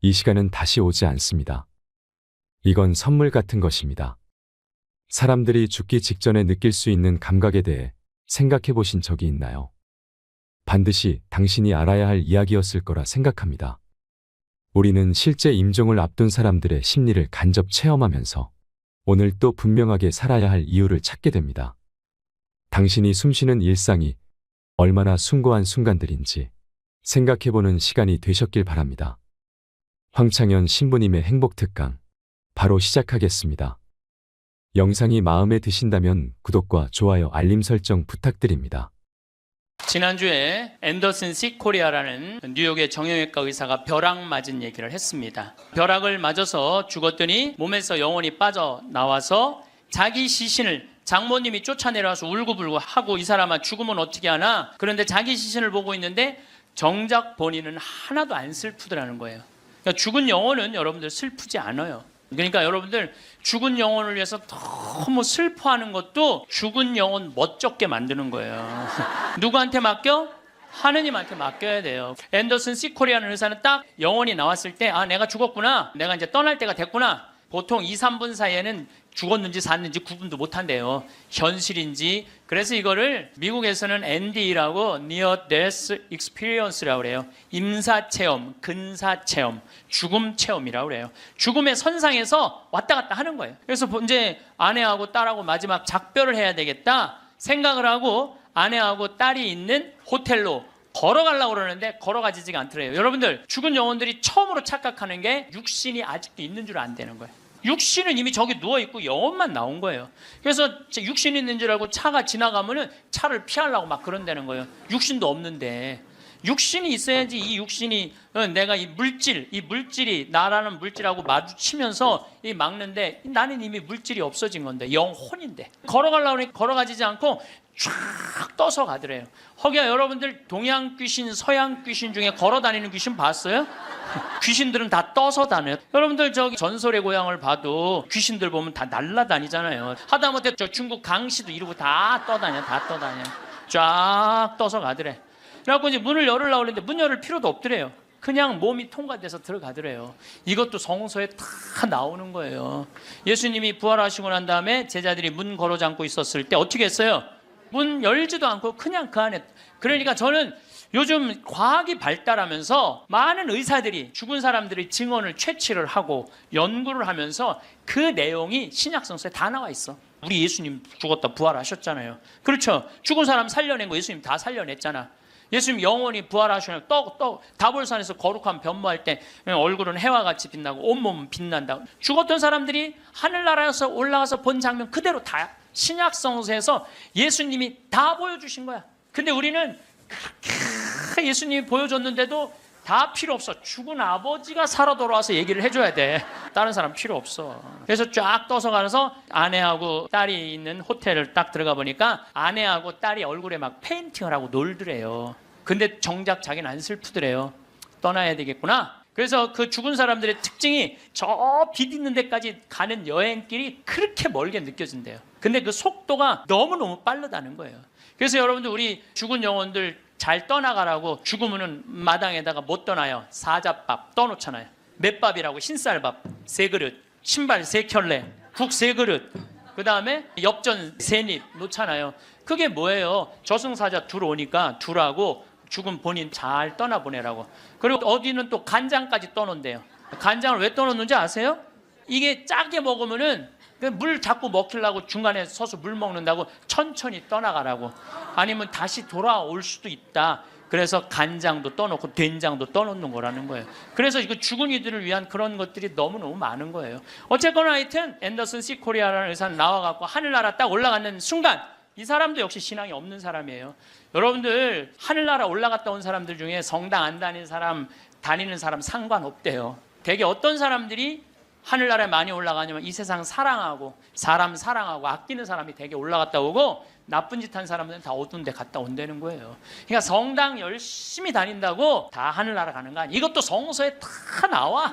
이 시간은 다시 오지 않습니다. 이건 선물 같은 것입니다. 사람들이 죽기 직전에 느낄 수 있는 감각에 대해 생각해 보신 적이 있나요? 반드시 당신이 알아야 할 이야기였을 거라 생각합니다. 우리는 실제 임종을 앞둔 사람들의 심리를 간접 체험하면서 오늘 또 분명하게 살아야 할 이유를 찾게 됩니다. 당신이 숨쉬는 일상이 얼마나 숭고한 순간들인지 생각해보는 시간이 되셨길 바랍니다. 황창현 신부님의 행복특강 바로 시작하겠습니다. 영상이 마음에 드신다면 구독과 좋아요, 알림 설정 부탁드립니다. 지난주에 앤더슨 시 코리아라는 뉴욕의 정형외과 의사가 벼락 맞은 얘기를 했습니다. 벼락을 맞아서 죽었더니 몸에서 영혼이 빠져나와서 자기 시신을 장모님이 쫓아내려와서 울고불고 하고 이 사람아 죽으면 어떻게 하나? 그런데 자기 시신을 보고 있는데 정작 본인은 하나도 안 슬프더라는 거예요. 그러니까 죽은 영혼은 여러분들 슬프지 않아요. 그러니까 여러분들 죽은 영혼을 위해서 너무 슬퍼하는 것도 죽은 영혼 멋쩍게 만드는 거예요. 누구한테 맡겨? 하느님한테 맡겨야 돼요. 앤더슨 시 코리아라는 의사는 딱 영혼이 나왔을 때 아 내가 죽었구나. 내가 이제 떠날 때가 됐구나. 보통 2, 3분 사이에는 죽었는지 샀는지 구분도 못한대요. 현실인지. 그래서 이거를 미국에서는 NDE라고 Near Death Experience라고 그래요. 임사체험, 근사체험, 죽음체험이라고 그래요. 죽음의 선상에서 왔다 갔다 하는 거예요. 그래서 이제 아내하고 딸하고 마지막 작별을 해야 되겠다 생각을 하고 아내하고 딸이 있는 호텔로 걸어가려고 그러는데 걸어가지지가 않더래요. 여러분들 죽은 영혼들이 처음으로 착각하는 게 육신이 아직도 있는 줄 안 되는 거예요. 육신은 이미 저기 누워있고 영혼만 나온 거예요. 그래서 육신이 있는 줄 알고 차가 지나가면은 차를 피하려고 막 그런다는 거예요. 육신도 없는데. 육신이 있어야지 이 육신이 내가 이 물질이 나라는 물질하고 마주치면서 이 막는데 나는 이미 물질이 없어진 건데 영혼인데 걸어가려고 하니 걸어가지지 않고 쫙 떠서 가더래요. 허기야 여러분들 동양 귀신, 서양 귀신 중에 걸어다니는 귀신 봤어요? 귀신들은 다 떠서 다녀요. 여러분들 저기 전설의 고향을 봐도 귀신들 보면 다 날아다니잖아요. 하다못해 저 중국 강씨도 이러고 다 떠다녀. 쫙 떠서 가더래. 그래갖고 이제 문을 열으려고 했는데 문 열을 필요도 없더래요. 그냥 몸이 통과돼서 들어가더래요. 이것도 성서에 다 나오는 거예요. 예수님이 부활하시고 난 다음에 제자들이 문 걸어 잠고 있었을 때 어떻게 했어요? 문 열지도 않고 그냥 그 안에. 그러니까 저는 요즘 과학이 발달하면서 많은 의사들이 죽은 사람들의 증언을 채취를 하고 연구를 하면서 그 내용이 신약 성서에 다 나와 있어. 우리 예수님 죽었다 부활하셨잖아요. 그렇죠? 죽은 사람 살려낸 거 예수님 다 살려냈잖아. 예수님 영원히 부활하시면 다볼산에서 거룩한 변모할 때 얼굴은 해와 같이 빛나고 온몸은 빛난다. 죽었던 사람들이 하늘나라에서 올라가서 본 장면 그대로 다 신약 성서에서 예수님이 다 보여주신 거야. 근데 우리는 그렇게 예수님이 보여줬는데도 다 필요 없어. 죽은 아버지가 살아 돌아와서 얘기를 해줘야 돼. 다른 사람 필요 없어. 그래서 쫙 떠서 가서 아내하고 딸이 있는 호텔을 딱 들어가 보니까 아내하고 딸이 얼굴에 막 페인팅을 하고 놀더래요. 근데 정작 자기는 안 슬프더래요. 떠나야 되겠구나. 그래서 그 죽은 사람들의 특징이 저 빛 있는 데까지 가는 여행길이 그렇게 멀게 느껴진대요. 근데 그 속도가 너무너무 빠르다는 거예요. 그래서 여러분들 우리 죽은 영혼들 잘 떠나가라고 죽으면은 마당에다가 못 떠나요. 사자밥 떠놓잖아요. 맷밥이라고 흰쌀밥 3그릇, 신발 3켤레, 국 3그릇, 그 다음에 엽전 3입 놓잖아요. 그게 뭐예요? 저승사자 둘 오니까 둘하고 죽은 본인 잘 떠나보내라고. 그리고 어디는 또 간장까지 떠놓는데요. 간장을 왜 떠놓는지 아세요? 이게 짜게 먹으면은 물 자꾸 먹히려고 중간에 서서 물 먹는다고 천천히 떠나가라고. 아니면 다시 돌아올 수도 있다. 그래서 간장도 떠놓고 된장도 떠놓는 거라는 거예요. 그래서 이거 죽은 이들을 위한 그런 것들이 너무너무 많은 거예요. 어쨌거나 하여튼 앤더슨 C 코리아라는 의사는 나와갖고 하늘나라 딱 올라가는 순간 이 사람도 역시 신앙이 없는 사람이에요. 여러분들 하늘나라 올라갔다 온 사람들 중에 성당 안 다니는 사람 상관없대요. 되게 어떤 사람들이 하늘나라에 많이 올라가냐면 이 세상 사랑하고 사람 사랑하고 아끼는 사람이 되게 올라갔다 오고 나쁜 짓 한 사람들은 다 어두운 데 갔다 온다는 거예요. 그러니까 성당 열심히 다닌다고 다 하늘나라 가는 거 아니야. 이것도 성서에 다 나와.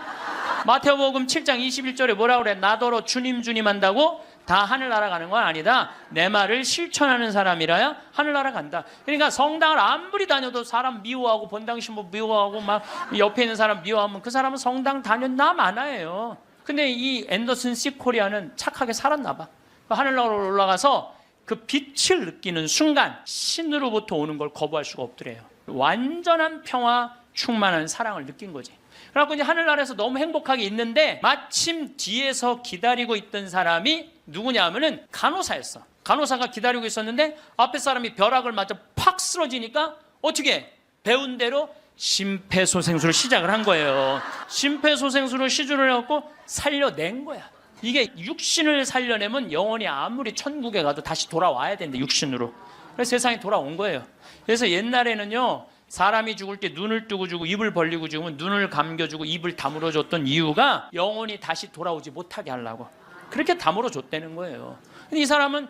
마태복음 7장 21절에 뭐라고 그래? 나더러 주님 주님 한다고 다 하늘나라 가는 건 아니다. 내 말을 실천하는 사람이라야 하늘나라 간다. 그러니까 성당을 아무리 다녀도 사람 미워하고 본당 신부 미워하고 막 옆에 있는 사람 미워하면 그 사람은 성당 다녔나 마나예요. 근데 이 앤더슨 C 코리아는 착하게 살았나 봐. 하늘나라로 올라가서 그 빛을 느끼는 순간 신으로부터 오는 걸 거부할 수가 없더래요. 완전한 평화, 충만한 사랑을 느낀 거지. 그래갖고 이제 하늘나라에서 너무 행복하게 있는데 마침 뒤에서 기다리고 있던 사람이 누구냐 하면은 간호사였어. 간호사가 기다리고 있었는데 앞에 사람이 벼락을 맞아 팍 쓰러지니까 어떻게 배운 대로 심폐소생술을 시작을 한 거예요. 심폐소생술을 시술을 해갖고 살려낸 거야. 이게 육신을 살려내면 영혼이 아무리 천국에 가도 다시 돌아와야 되는데 육신으로. 그래서 세상에 돌아온 거예요. 그래서 옛날에는요 사람이 죽을 때 눈을 뜨고 주고 입을 벌리고 죽으면 눈을 감겨주고 입을 다물어 줬던 이유가 영혼이 다시 돌아오지 못하게 하려고 그렇게 다물어 줬다는 거예요. 근데 이 사람은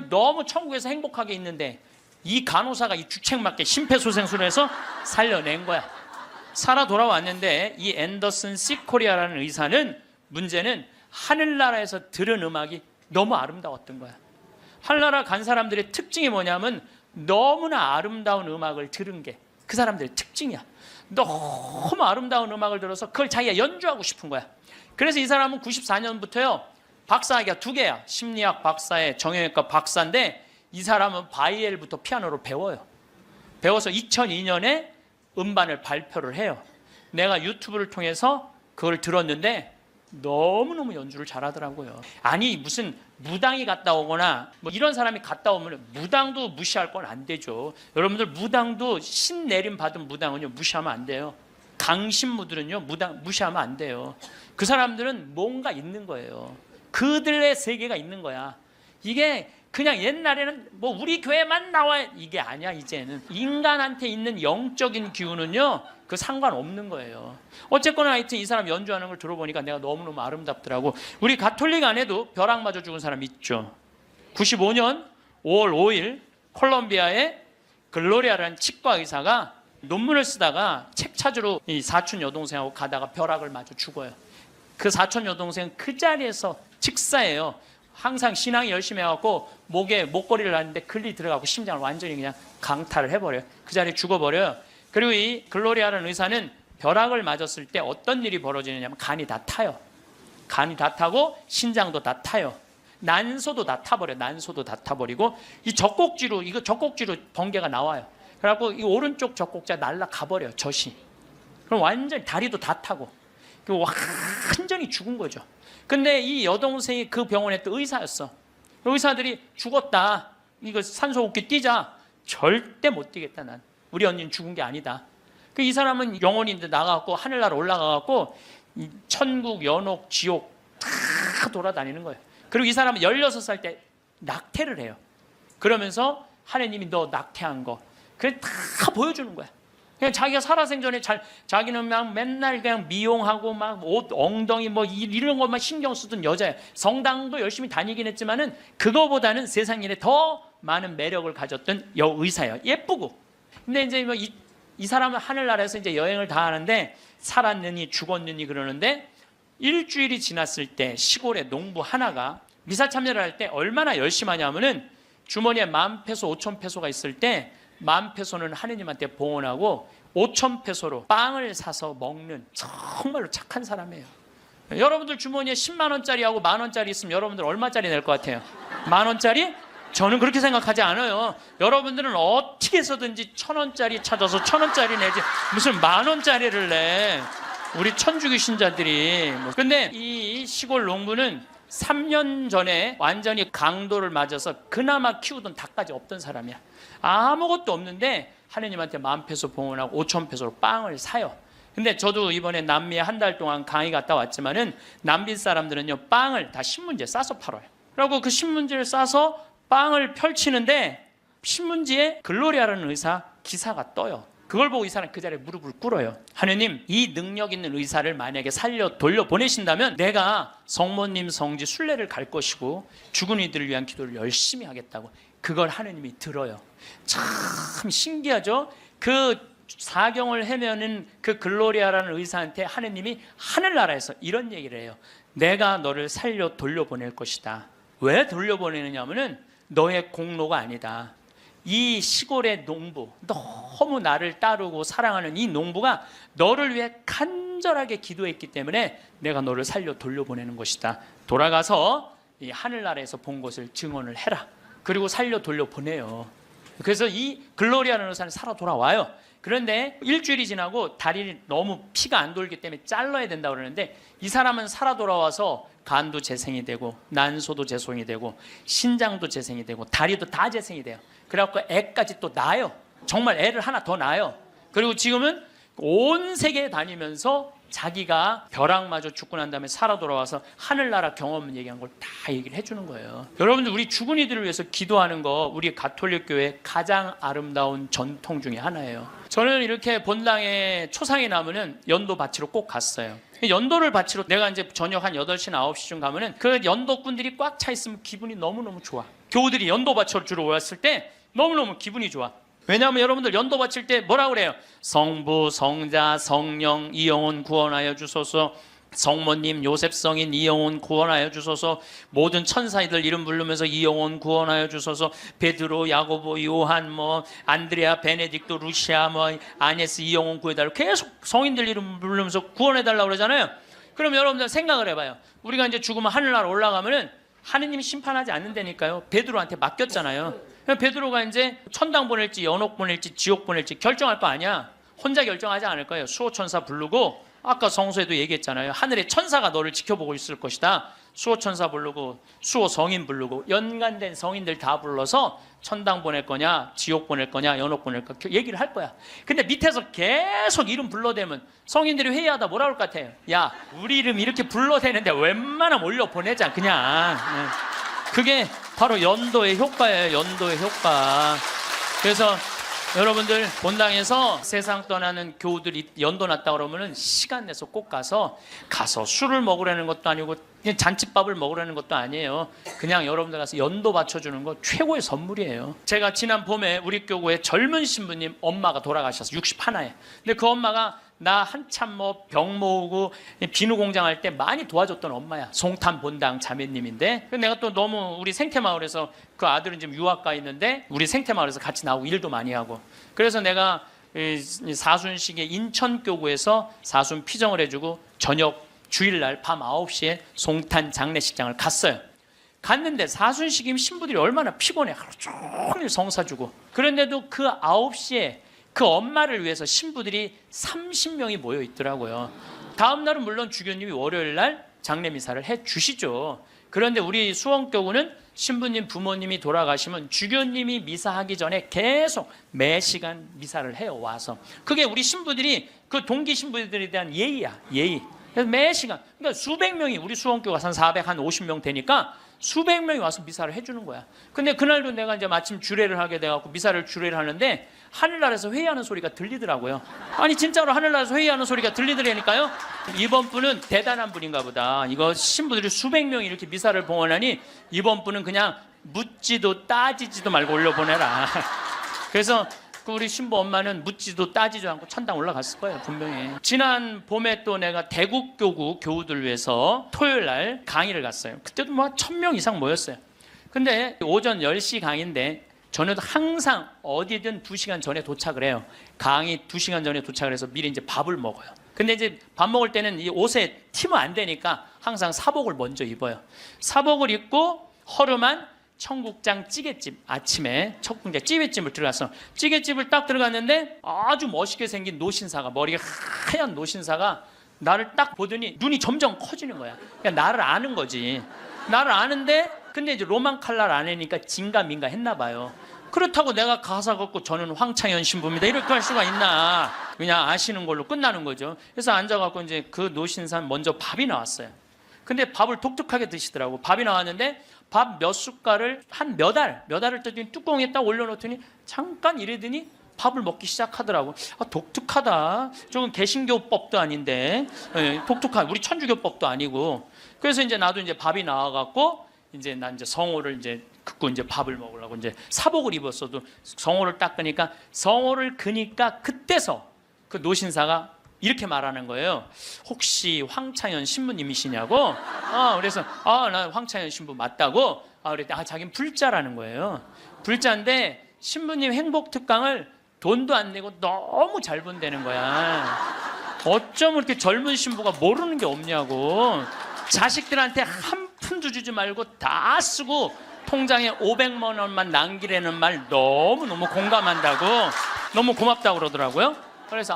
너무 천국에서 행복하게 있는데 이 간호사가 이 주책맞게 심폐소생술을 해서 살려낸 거야. 살아 돌아왔는데 이 앤더슨 C 코리아라는 의사는 문제는 하늘나라에서 들은 음악이 너무 아름다웠던 거야. 하늘나라 간 사람들의 특징이 뭐냐면 너무나 아름다운 음악을 들은 게 그 사람들의 특징이야. 너무 아름다운 음악을 들어서 그걸 자기가 연주하고 싶은 거야. 그래서 이 사람은 94년부터요 박사학위가 2개야. 심리학 박사에 정형외과 박사인데 이 사람은 바이엘부터 피아노를 배워요. 배워서 2002년에 음반을 발표를 해요. 내가 유튜브를 통해서 그걸 들었는데 너무너무 연주를 잘하더라고요. 아니 무슨 무당이 갔다 오거나 뭐 이런 사람이 갔다 오면 무당도 무시할 건 안 되죠. 여러분들 무당도 신 내림 받은 무당은요 무시하면 안 돼요. 강신무들은요 무당 무시하면 안 돼요. 그 사람들은 뭔가 있는 거예요. 그들의 세계가 있는 거야. 이게 그냥 옛날에는 뭐 우리 교회만 나와 이게 아니야. 이제는 인간한테 있는 영적인 기운은요 그 상관없는 거예요. 어쨌거나 하여튼 이 사람 연주하는 걸 들어보니까 내가 너무너무 아름답더라고. 우리 가톨릭 안에도 벼락 맞아 죽은 사람 있죠. 95년 5월 5일 콜롬비아의 글로리아라는 치과 의사가 논문을 쓰다가 책 찾으러 이 사촌 여동생하고 가다가 벼락을 맞아 죽어요. 그 사촌 여동생은 그 자리에서 즉사예요. 항상 신앙이 열심히 해갖고 목에 목걸이를 하는데 글리 들어가고 심장을 완전히 그냥 강탈을 해버려요. 그 자리에 죽어버려요. 그리고 이 글로리아라는 의사는 벼락을 맞았을 때 어떤 일이 벌어지느냐면 간이 다 타요. 간이 다 타고 신장도 다 타요. 난소도 다 타버려요. 난소도 다 타버리고 이 젖꼭지로 번개가 나와요. 그래갖고 이 오른쪽 젖꼭지가 날아가버려요. 젖이. 그럼 완전히 다리도 다 타고 완전히 죽은 거죠. 근데 이 여동생이 그 병원에 또 의사였어. 의사들이 죽었다, 이거 산소호흡기 뛰자. 절대 못 뛰겠다. 난 우리 언니는 죽은 게 아니다. 이 사람은 영혼인데 나가갖고 하늘나라 올라가갖고 천국, 연옥, 지옥 다 돌아다니는 거예요. 그리고 이 사람은 16살 때 낙태를 해요. 그러면서 하나님이 너 낙태한 거 그래 다 보여주는 거야. 그냥 자기가 살아생전에 자기는 막 맨날 그냥 미용하고 막 옷 엉덩이 뭐 이런 것만 신경 쓰던 여자예요. 성당도 열심히 다니긴 했지만은 그거보다는 세상 일에 더 많은 매력을 가졌던 여의사예요. 예쁘고. 근데 이제 뭐 이 사람은 하늘나라에서 이제 여행을 다 하는데 살았느니 죽었느니 그러는데 일주일이 지났을 때 시골의 농부 하나가 미사 참여를 할 때 얼마나 열심히 하냐면은 주머니에 10,000페소, 5,000페소가 있을 때 10,000페소는 하느님한테 봉헌하고 5,000페소로 빵을 사서 먹는 정말로 착한 사람이에요. 여러분들 주머니에 10만 원짜리하고 10,000원짜리 있으면 여러분들 얼마짜리 낼 것 같아요? 10,000원짜리? 저는 그렇게 생각하지 않아요. 여러분들은 어떻게 해서든지 1,000원짜리 찾아서 1,000원짜리 내지 무슨 10,000원짜리를 내. 우리 천주교 신자들이. 근데 이 시골 농부는 3년 전에 완전히 강도를 맞아서 그나마 키우던 닭까지 없던 사람이야. 아무것도 없는데 하느님한테 10,000페소 봉헌하고 5,000페소로 빵을 사요. 근데 저도 이번에 남미에 한 달 동안 강의 갔다 왔지만은 남미 사람들은요 빵을 다 신문지에 싸서 팔아요. 그리고 그 신문지를 싸서 빵을 펼치는데 신문지에 글로리아라는 의사 기사가 떠요. 그걸 보고 이 사람 그 자리에 무릎을 꿇어요. 하느님, 이 능력 있는 의사를 만약에 살려 돌려보내신다면 내가 성모님 성지 순례를 갈 것이고 죽은 이들을 위한 기도를 열심히 하겠다고. 그걸 하느님이 들어요. 참 신기하죠? 그 사경을 헤매는 그 글로리아라는 의사한테 하느님이 하늘나라에서 이런 얘기를 해요. 내가 너를 살려 돌려보낼 것이다. 왜 돌려보내느냐 하면은 너의 공로가 아니다. 이 시골의 농부, 너무 나를 따르고 사랑하는 이 농부가 너를 위해 간절하게 기도했기 때문에 내가 너를 살려 돌려보내는 것이다. 돌아가서 이 하늘나라에서 본 것을 증언을 해라. 그리고 살려 돌려보내요. 그래서 이 글로리아라는 의사는 살아 돌아와요. 그런데 일주일이 지나고 다리를 너무 피가 안 돌기 때문에 잘라야 된다고 그러는데 이 사람은 살아 돌아와서 간도 재생이 되고 난소도 재생이 되고 신장도 재생이 되고 다리도 다 재생이 돼요. 그래갖고 애까지 또 낳아요. 정말 애를 하나 더 낳아요. 그리고 지금은 온 세계에 다니면서 자기가 벼락마저 죽고 난 다음에 살아 돌아와서 하늘나라 경험 얘기한 걸 다 얘기를 해주는 거예요. 여러분들 우리 죽은 이들을 위해서 기도하는 거 우리 가톨릭 교회 가장 아름다운 전통 중에 하나예요. 저는 이렇게 본당에 초상이 나면은 연도 바치러 꼭 갔어요. 연도를 바치러 내가 이제 저녁 한 8시나 9시쯤 가면은 그 연도꾼들이 꽉 차 있으면 기분이 너무너무 좋아. 교우들이 연도 바치러 주러 왔을 때 너무너무 기분이 좋아. 왜냐하면 여러분들 연도 바칠 때 뭐라고 그래요? 성부, 성자, 성령, 이 영혼 구원하여 주소서. 성모님, 요셉 성인 이 영혼 구원하여 주소서. 모든 천사이들 이름 부르면서 이 영혼 구원하여 주소서. 베드로, 야고보, 요한, 안드레아, 베네딕토, 루시아, 아네스 이 영혼 구해달라고 계속 성인들 이름 부르면서 구원해달라고 그러잖아요. 그럼 여러분들 생각을 해봐요. 우리가 이제 죽으면 하늘나라 올라가면은 하느님이 심판하지 않는다니까요. 베드로한테 맡겼잖아요. 베드로가 이제 천당 보낼지 연옥 보낼지 지옥 보낼지 결정할 거 아니야. 혼자 결정하지 않을 거예요. 수호천사 부르고 아까 성서에도 얘기했잖아요. 하늘의 천사가 너를 지켜보고 있을 것이다. 수호천사 부르고 수호 성인 부르고 연관된 성인들 다 불러서 천당 보낼 거냐 지옥 보낼 거냐 연옥 보낼 거냐 얘기를 할 거야. 근데 밑에서 계속 이름 불러대면 성인들이 회의하다 뭐라 그럴 것 같아요? 야, 우리 이름 이렇게 불러대는데 웬만하면 올려보내자 그냥. 그게 바로 연도의 효과예요. 연도의 효과. 그래서 여러분들 본당에서 세상 떠나는 교우들이 연도 났다 그러면은 시간 내서 꼭 가서 술을 먹으라는 것도 아니고 그냥 잔칫밥을 먹으라는 것도 아니에요. 그냥 여러분들 가서 연도 바쳐주는 거 최고의 선물이에요. 제가 지난 봄에 우리 교구에 젊은 신부님 엄마가 돌아가셔서 61에. 근데 그 엄마가 나 한참 병 모으고 비누 공장 할 때 많이 도와줬던 엄마야. 송탄 본당 자매님인데 내가 또 너무 우리 생태마을에서 그 아들은 지금 유학 가 있는데 우리 생태마을에서 같이 나오고 일도 많이 하고 그래서 내가 사순식에 인천교구에서 사순 피정을 해주고 저녁 주일날 밤 9시에 송탄 장례식장을 갔어요. 갔는데 사순식이면 신부들이 얼마나 피곤해. 하루 종일 성사 주고. 그런데도 그 9시에 그 엄마를 위해서 신부들이 30명이 모여 있더라고요. 다음 날은 물론 주교님이 월요일 날 장례 미사를 해 주시죠. 그런데 우리 수원교구는 신부님 부모님이 돌아가시면 주교님이 미사하기 전에 계속 매 시간 미사를 해요. 와서. 그게 우리 신부들이 그 동기 신부들에 대한 예의야. 예의. 그래서 매 시간, 그러니까 수백 명이, 우리 수원교가 한 450명 되니까 수백 명이 와서 미사를 해주는 거야. 근데 그날도 내가 이제 마침 주례를 하게 돼갖고 미사를 주례를 하는데 하늘나라에서 회의하는 소리가 들리더라고요. 아니 진짜로 하늘나라에서 회의하는 소리가 들리더라니까요. 이번 분은 대단한 분인가 보다. 이거 신부들이 수백 명이 이렇게 미사를 봉헌하니 이번 분은 그냥 묻지도 따지지도 말고 올려보내라. 그래서 우리 신부 엄마는 묻지도 따지지도 않고 천당 올라갔을 거예요, 분명히. 지난 봄에 또 내가 대국교구 교우들 위해서 토요일 날 강의를 갔어요. 그때도 뭐 1000명 이상 모였어요. 근데 오전 10시 강의인데 저는 항상 어디든 2시간 전에 도착을 해요. 강의 2시간 전에 도착을 해서 미리 이제 밥을 먹어요. 근데 이제 밥 먹을 때는 이 옷에 튀면 안 되니까 항상 사복을 먼저 입어요. 사복을 입고 허름한 청국장 찌개집, 아침에 청국장 찌개집을 들어갔어. 찌개집을 딱 들어갔는데 아주 멋있게 생긴 노신사가, 머리가 하얀 노신사가 나를 딱 보더니 눈이 점점 커지는 거야. 그러니까 나를 아는 거지. 나를 아는데 근데 이제 로만 칼날 안에니까 진가민가 했나 봐요. 그렇다고 내가 가사 걷고 저는 황창현 신부입니다 이렇게 할 수가 있나. 그냥 아시는 걸로 끝나는 거죠. 그래서 앉아갖고 이제 그 노신사 먼저 밥이 나왔어요. 근데 밥을 독특하게 드시더라고. 밥이 나왔는데 밥 몇 숟갈을 한 몇 알을 떠더니 뚜껑에 딱 올려놓더니 잠깐 이러더니 밥을 먹기 시작하더라고. 아, 독특하다. 조금 개신교법도 아닌데, 독특한 우리 천주교법도 아니고. 그래서 이제 나도 이제 밥이 나와갖고 이제 난 이제 성호를 이제 긋고 이제 밥을 먹으려고 이제 사복을 입었어도 성호를 닦으니까 성호를 그니까 그때서 그 노신사가 이렇게 말하는 거예요. 혹시 황창현 신부님이시냐고? 그래서 나 황창현 신부 맞다고. 그랬더니 자기는 불자라는 거예요. 불자인데 신부님 행복 특강을 돈도 안 내고 너무 잘 본다는 거야. 어쩜 이렇게 젊은 신부가 모르는 게 없냐고. 자식들한테 한 푼도 주지 말고 다 쓰고 통장에 500만 원만 남기라는 말 너무너무 공감한다고, 너무 고맙다고 그러더라고요. 그래서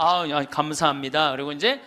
감사합니다. 그리고 이제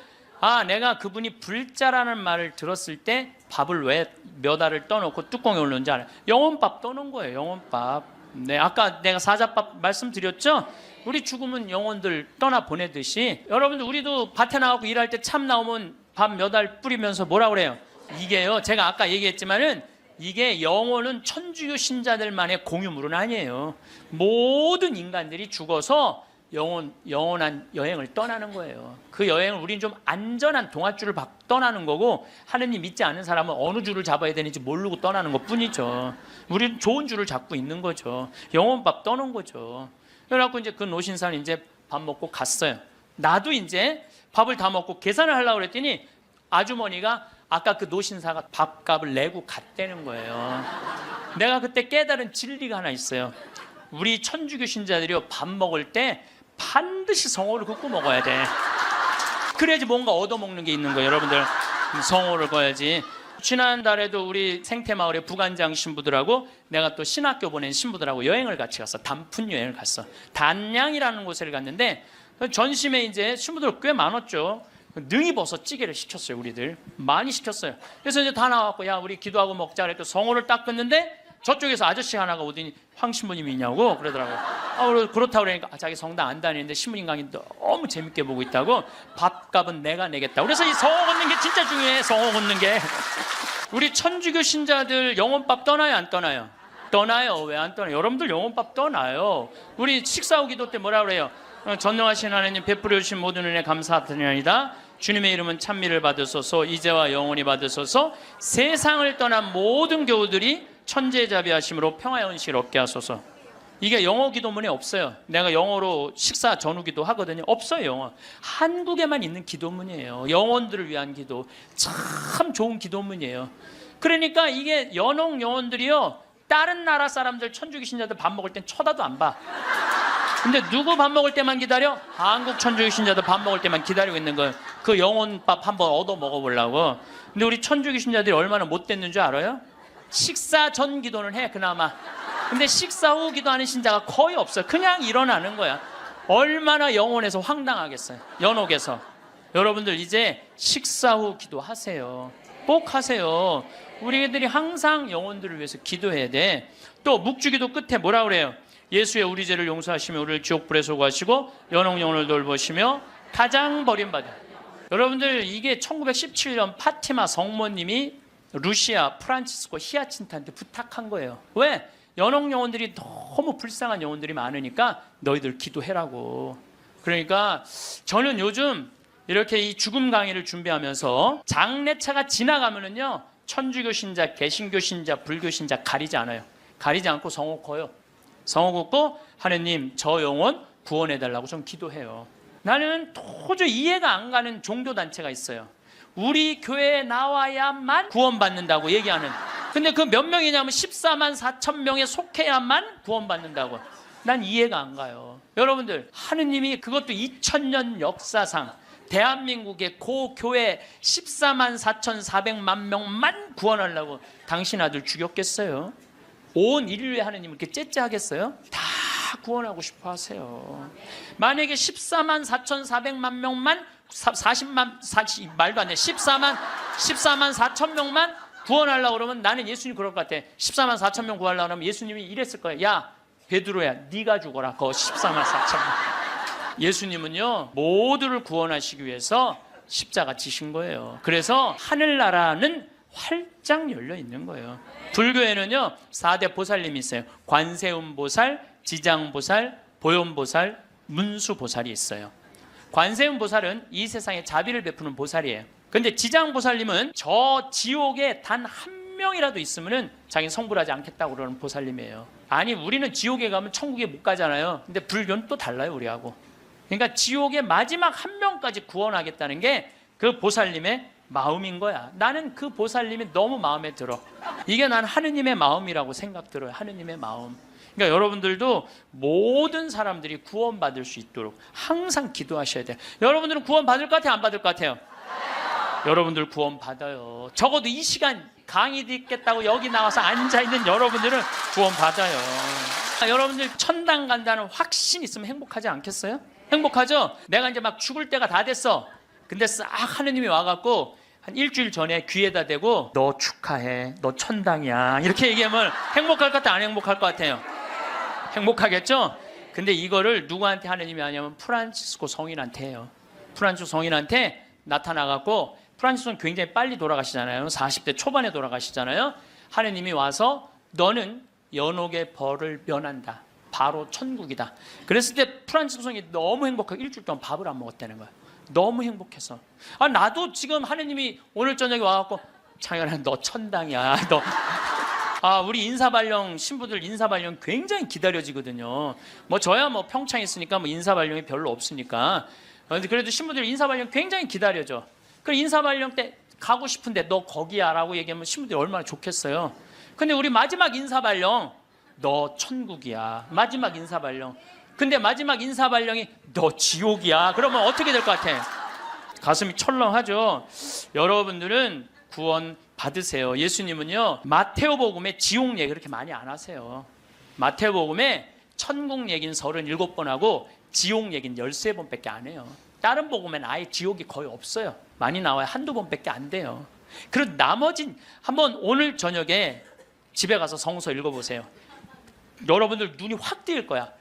내가 그분이 불자라는 말을 들었을 때 밥을 왜 몇 알을 떠놓고 뚜껑에 올렸는지 알아요. 영혼밥 떠놓은 거예요. 영혼밥. 네, 아까 내가 사자밥 말씀드렸죠. 우리 죽으면 영혼들 떠나 보내듯이 여러분들 우리도 밭에 나가고 일할 때 참 나오면 밥 몇 알 뿌리면서 뭐라 그래요? 이게요, 제가 아까 얘기했지만은 이게 영혼은 천주교 신자들만의 공유물은 아니에요. 모든 인간들이 죽어서 영원한 여행을 떠나는 거예요. 그 여행을 우리는 좀 안전한 동아줄을 떠나는 거고, 하느님 믿지 않는 사람은 어느 줄을 잡아야 되는지 모르고 떠나는 것 뿐이죠. 우리는 좋은 줄을 잡고 있는 거죠. 영혼밥 떠는 거죠. 그래갖고 이제 그 노신사는 이제 밥 먹고 갔어요. 나도 이제 밥을 다 먹고 계산을 하려고 그랬더니 아주머니가 아까 그 노신사가 밥값을 내고 갔다는 거예요. 내가 그때 깨달은 진리가 하나 있어요. 우리 천주교 신자들이요, 밥 먹을 때 반드시 성호를 긋고 먹어야 돼. 그래야지 뭔가 얻어먹는 게 있는 거예요. 여러분들 성호를 긋어야지. 지난달에도 우리 생태마을의 부관장 신부들하고 내가 또 신학교 보낸 신부들하고 여행을 같이 갔어. 단풍 여행을 갔어. 단양이라는 곳을 갔는데 전심에 이제 신부들 꽤 많았죠. 능이버섯 찌개를 시켰어요. 우리들 많이 시켰어요. 그래서 이제 다 나왔고, 야 우리 기도하고 먹자 그랬더니 성호를 딱 긋는데 저쪽에서 아저씨 하나가 오더니 황 신부님이 있냐고 그러더라고요. 그렇다고 그러니까 자기 성당 안 다니는데 신부님 강의 너무 재밌게 보고 있다고. 밥값은 내가 내겠다. 그래서 이 성호 걷는 게 진짜 중요해. 성호 걷는 게. 우리 천주교 신자들 영혼밥 떠나요 안 떠나요? 떠나요. 왜 안 떠나요? 여러분들 영혼밥 떠나요. 우리 식사 후 기도 때 뭐라 그래요? 전능하신 하나님 베풀어 주신 모든 은혜 감사드리나이다. 주님의 이름은 찬미를 받으소서. 이제와 영원히 받으소서. 세상을 떠난 모든 교우들이 천재자비하심으로 평화의恩식을 얻게 하소서. 이게 영어 기도문에 없어요. 내가 영어로 식사 전후 기도 하거든요. 없어요. 영어. 한국에만 있는 기도문이에요. 영혼들을 위한 기도. 참 좋은 기도문이에요. 그러니까 이게 연옥 영혼들이요, 다른 나라 사람들 천주교 신자들 밥 먹을 땐 쳐다도 안 봐. 근데 누구 밥 먹을 때만 기다려? 한국 천주교 신자들 밥 먹을 때만 기다리고 있는 거예요. 그 영혼밥 한번 얻어 먹어보려고. 근데 우리 천주교 신자들이 얼마나 못됐는 줄 알아요? 식사 전 기도는 해 그나마. 근데 식사 후 기도하는 신자가 거의 없어요. 그냥 일어나는 거야. 얼마나 영혼에서 황당하겠어요. 연옥에서. 여러분들 이제 식사 후 기도하세요. 꼭 하세요. 우리들이 항상 영혼들을 위해서 기도해야 돼. 또 묵주기도 끝에 뭐라 그래요? 예수의 우리 죄를 용서하시며 우리를 지옥불에 소구하시고 연옥 영혼을 돌보시며 가장 버림받은. 여러분들 이게 1917년 파티마 성모님이 루시아 프란치스코 히아친트한테 부탁한 거예요. 왜? 연옥 영혼들이 너무 불쌍한 영혼들이 많으니까 너희들 기도해라고. 그러니까 저는 요즘 이렇게 이 죽음 강의를 준비하면서 장례차가 지나가면은요, 천주교 신자, 개신교 신자, 불교 신자 가리지 않아요. 가리지 않고 성호 커요. 성호 긋고 하느님 저 영혼 구원해달라고 좀 기도해요. 나는 도저히 이해가 안 가는 종교단체가 있어요. 우리 교회에 나와야만 구원받는다고 얘기하는. 근데 그 몇 명이냐면 14만 4천 명에 속해야만 구원받는다고. 난 이해가 안 가요. 여러분들, 하느님이 그것도 2000년 역사상 대한민국의 고교회 14만 4,400만 명만 구원하려고 당신 아들 죽였겠어요? 온 인류의 하느님을 이렇게 째째하겠어요? 다 구원하고 싶어 하세요. 만약에 14만 4,400만 명만 40 말도 안 돼. 14만 4천 명만 구원하려고 그러면 나는 예수님 그럴 것 같아. 14만 4천 명 구하려고 하면 예수님이 이랬을 거예요. 야 베드로야 네가 죽어라. 그 14만 4천 명. 예수님은요 모두를 구원하시기 위해서 십자가 지신 거예요. 그래서 하늘나라는 활짝 열려 있는 거예요. 불교에는요 4대 보살님이 있어요. 관세음보살, 지장보살, 보현보살, 문수보살이 있어요. 관세음보살은 이 세상에 자비를 베푸는 보살이에요. 근데 지장보살님은 저 지옥에 단 한 명이라도 있으면은 자기는 성불하지 않겠다고 그러는 보살님이에요. 아니 우리는 지옥에 가면 천국에 못 가잖아요. 근데 불교는 또 달라요 우리하고. 그러니까 지옥의 마지막 한 명까지 구원하겠다는 게 그 보살님의 마음인 거야. 나는 그 보살님이 너무 마음에 들어. 이게 난 하느님의 마음이라고 생각 들어요. 하느님의 마음. 그러니까 여러분들도 모든 사람들이 구원받을 수 있도록 항상 기도하셔야 돼요. 여러분들은 구원 받을 것 같아요? 안 받을 것 같아요? 여러분들 구원 받아요. 적어도 이 시간 강의 듣겠다고 여기 나와서 앉아있는 여러분들은 구원 받아요. 여러분들 천당 간다는 확신 있으면 행복하지 않겠어요? 행복하죠? 내가 이제 막 죽을 때가 다 됐어. 근데 싹 하느님이 와갖고 한 일주일 전에 귀에다 대고 너 축하해, 너 천당이야 이렇게 얘기하면 행복할 것 같아? 안 행복할 것 같아요? 행복하겠죠? 근데 이거를 누구한테 하느님이 하냐면 프란치스코 성인한테 해요. 프란치스코 성인한테 나타나갖고, 프란치스코는 굉장히 빨리 돌아가시잖아요. 40대 초반에 돌아가시잖아요. 하느님이 와서 너는 연옥의 벌을 면한다. 바로 천국이다. 그랬을 때 프란치스코 성인이 너무 행복하고 일주일 동안 밥을 안 먹었다는 거야. 너무 행복해서. 아 나도 지금 하느님이 오늘 저녁에 와갖고 창현아 너 천당이야. 너. 아 우리 인사발령 신부들 인사발령 굉장히 기다려지거든요. 뭐 저야 뭐 평창에 있으니까 뭐 인사발령이 별로 없으니까. 그래도 신부들 인사발령 굉장히 기다려져. 그 인사발령 때 가고 싶은데 너 거기야라고 얘기하면 신부들이 얼마나 좋겠어요. 근데 우리 마지막 인사발령 너 천국이야. 마지막 인사발령. 근데 마지막 인사발령이 너 지옥이야. 그러면 어떻게 될 것 같아? 가슴이 철렁하죠. 여러분들은 구원 받으세요. 예수님은요 마테오복음에 지옥 얘기 그렇게 많이 안 하세요. 마테오복음에 천국 얘기는 37번 하고 지옥 얘기는 13번밖에 안 해요. 다른 복음에는 아예 지옥이 거의 없어요. 많이 나와요. 한두 번밖에 안 돼요. 그리고 나머진 한번 오늘 저녁에 집에 가서 성서 읽어보세요. 여러분들 눈이 확 뜨일 거야.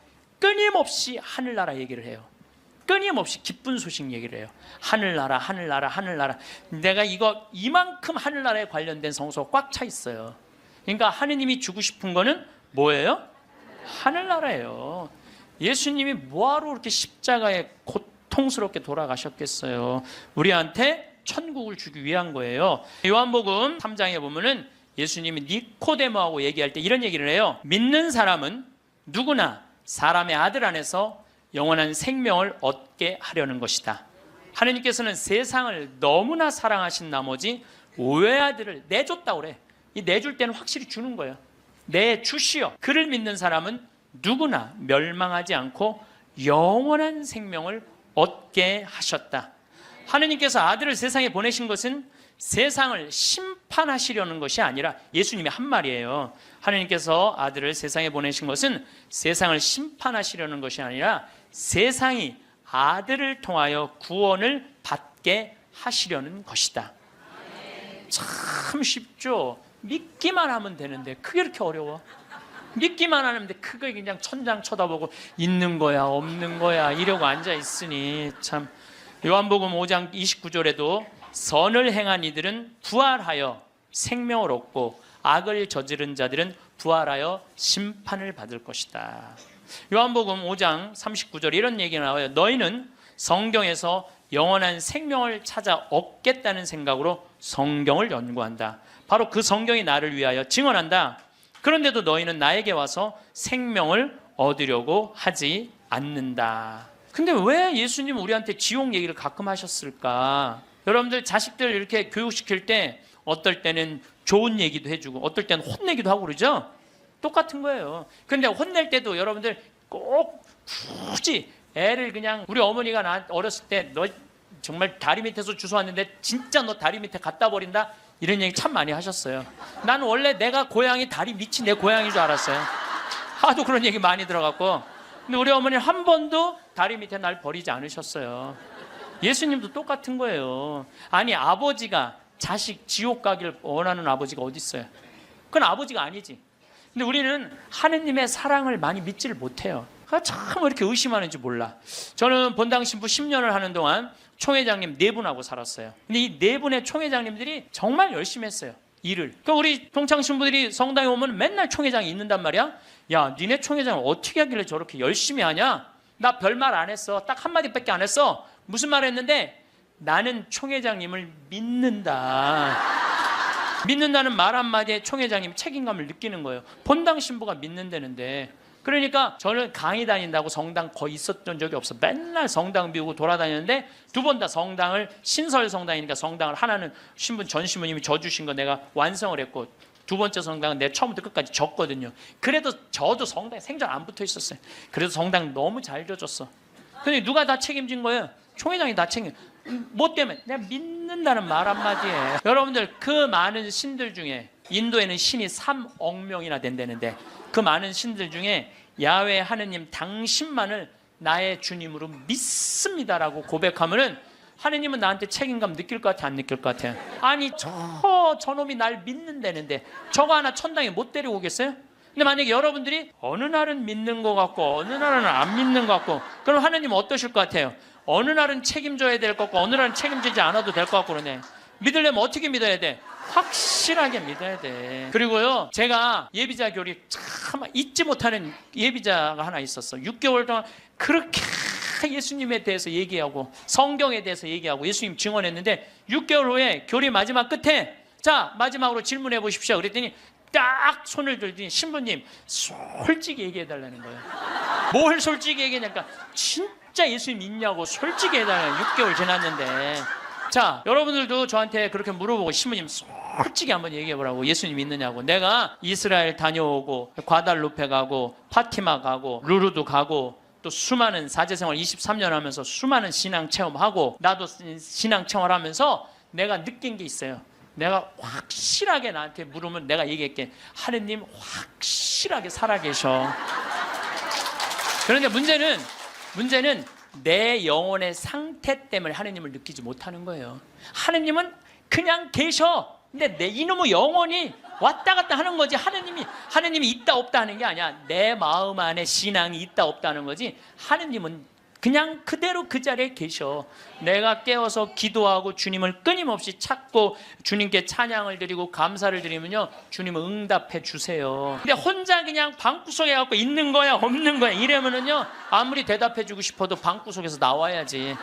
끊임없이 하늘나라 얘기를 해요. 끊임없이 기쁜 소식 얘기를 해요. 하늘나라 하늘나라 하늘나라. 내가 이거 이만큼 하늘나라에 관련된 성서가 꽉 차 있어요. 그러니까 하느님이 주고 싶은 거는 뭐예요? 하늘나라예요. 예수님이 뭐하러 그렇게 십자가에 고통스럽게 돌아가셨겠어요? 우리한테 천국을 주기 위한 거예요. 요한복음 3장에 보면은 예수님이 니코데모하고 얘기할 때 이런 얘기를 해요. 믿는 사람은 누구나 사람의 아들 안에서 영원한 생명을 얻게 하려는 것이다. 하느님께서는 세상을 너무나 사랑하신 나머지 외아들을 내줬다고 그래. 이 내줄 때는 확실히 주는 거예요. 내주시오. 그를 믿는 사람은 누구나 멸망하지 않고 영원한 생명을 얻게 하셨다. 하느님께서 아들을 세상에 보내신 것은 세상을 심판하시려는 것이 아니라, 예수님이 한 말이에요. 하느님께서 아들을 세상에 보내신 것은 세상을 심판하시려는 것이 아니라 세상이 아들을 통하여 구원을 받게 하시려는 것이다. 참 쉽죠. 믿기만 하면 되는데 그게 이렇게 어려워. 믿기만 하는데 그걸 그냥 천장 쳐다보고 있는 거야 없는 거야 이러고 앉아 있으니 참. 요한복음 5장 29절에도 선을 행한 이들은 부활하여 생명을 얻고 악을 저지른 자들은 부활하여 심판을 받을 것이다. 요한복음 5장 39절에 이런 얘기가 나와요. 너희는 성경에서 영원한 생명을 찾아 얻겠다는 생각으로 성경을 연구한다. 바로 그 성경이 나를 위하여 증언한다. 그런데도 너희는 나에게 와서 생명을 얻으려고 하지 않는다. 근데 왜 예수님은 우리한테 지옥 얘기를 가끔 하셨을까? 여러분들 자식들 이렇게 교육시킬 때 어떨 때는 좋은 얘기도 해주고 어떨 때는 혼내기도 하고 그러죠? 똑같은 거예요. 근데 혼낼 때도 여러분들 꼭 굳이 애를 그냥 우리 어머니가 나 어렸을 때 너 정말 다리 밑에서 주워왔는데 진짜 너 다리 밑에 갖다 버린다? 이런 얘기 참 많이 하셨어요. 나는 원래 내가 고향이 다리 밑이 내 고향인 줄 알았어요. 하도 그런 얘기 많이 들어갔고. 근데 우리 어머니는 한 번도 다리 밑에 날 버리지 않으셨어요. 예수님도 똑같은 거예요. 아니 아버지가 자식 지옥 가길 원하는 아버지가 어디 있어요? 그건 아버지가 아니지. 근데 우리는 하느님의 사랑을 많이 믿지를 못해요. 참 왜 이렇게 의심하는지 몰라. 저는 본당 신부 10년을 하는 동안 총회장님 4분하고 살았어요. 근데 이 4분의 총회장님들이 정말 열심히 했어요. 일을. 그러니까 우리 동창 신부들이 성당에 오면 맨날 총회장이 있는단 말이야. 야, 니네 총회장을 어떻게 하길래 저렇게 열심히 하냐? 나 별말 안 했어. 딱 한마디밖에 안 했어. 무슨 말 했는데? 나는 총회장님을 믿는다. 믿는다는 말 한마디에 총회장님이 책임감을 느끼는 거예요. 본당 신부가 믿는다는데. 그러니까 저는 강의 다닌다고 성당 거의 있었던 적이 없어. 맨날 성당 비우고 돌아다녔는데 두 번 다 성당을 신설 성당이니까 성당을 하나는 신부 전 신부님이 져주신 거 내가 완성을 했고 두 번째 성당은 내가 처음부터 끝까지 졌거든요. 그래도 저도 성당에 생전 안 붙어 있었어요. 그래도 성당 너무 잘 져줬어. 근데 누가 다 책임진 거예요? 총회장이 다 책임. 뭐 때문에? 내가 믿는다는 말 한마디에. 여러분들 그 많은 신들 중에 인도에는 신이 3억 명이나 된다는데 그 많은 신들 중에 야훼 하느님 당신만을 나의 주님으로 믿습니다라고 고백하면은 하느님은 나한테 책임감 느낄 것 같아 안 느낄 것 같아요? 아니 저놈이 날 믿는다는데 저거 하나 천당에 못 데려오겠어요? 근데 만약에 여러분들이 어느 날은 믿는 것 같고 어느 날은 안 믿는 것 같고 그럼 하느님은 어떠실 것 같아요? 어느 날은 책임져야 될 것 같고 어느 날은 책임지지 않아도 될 것 같고 그러네. 믿으려면 어떻게 믿어야 돼? 확실하게 믿어야 돼. 그리고요 제가 예비자 교리 참 잊지 못하는 예비자가 하나 있었어. 6개월 동안 그렇게 예수님에 대해서 얘기하고 성경에 대해서 얘기하고 예수님 증언했는데 6개월 후에 교리 마지막 끝에 자 마지막으로 질문해 보십시오 그랬더니 딱 손을 들더니 신부님 솔직히 얘기해 달라는 거예요. 뭘 솔직히 얘기하냐니까 진짜 예수님 믿냐고 솔직히 해달라는 6개월 지났는데 자 여러분들도 저한테 그렇게 물어보고 신부님 솔직히 한번 얘기해보라고 예수님 믿느냐고. 내가 이스라엘 다녀오고 과달루페 가고 파티마 가고 루르도 가고 또 수많은 사제생활 23년 하면서 수많은 신앙 체험하고 나도 신앙 체험하면서 내가 느낀 게 있어요. 내가 확실하게 나한테 물으면 내가 얘기할게. 하느님 확실하게 살아계셔. 그런데 문제는 내 영혼의 상태 때문에 하느님을 느끼지 못하는 거예요. 하느님은 그냥 계셔. 근데 내 이놈의 영혼이 왔다 갔다 하는 거지. 하느님이 있다 없다 하는 게 아니야. 내 마음 안에 신앙이 있다 없다 하는 거지. 하느님은 그냥 그대로 그 자리에 계셔. 내가 깨어서 기도하고 주님을 끊임없이 찾고 주님께 찬양을 드리고 감사를 드리면요 주님은 응답해 주세요. 근데 혼자 그냥 방구석에 갖고 있는 거야 없는 거야 이러면은요 아무리 대답해 주고 싶어도 방구석에서 나와야지.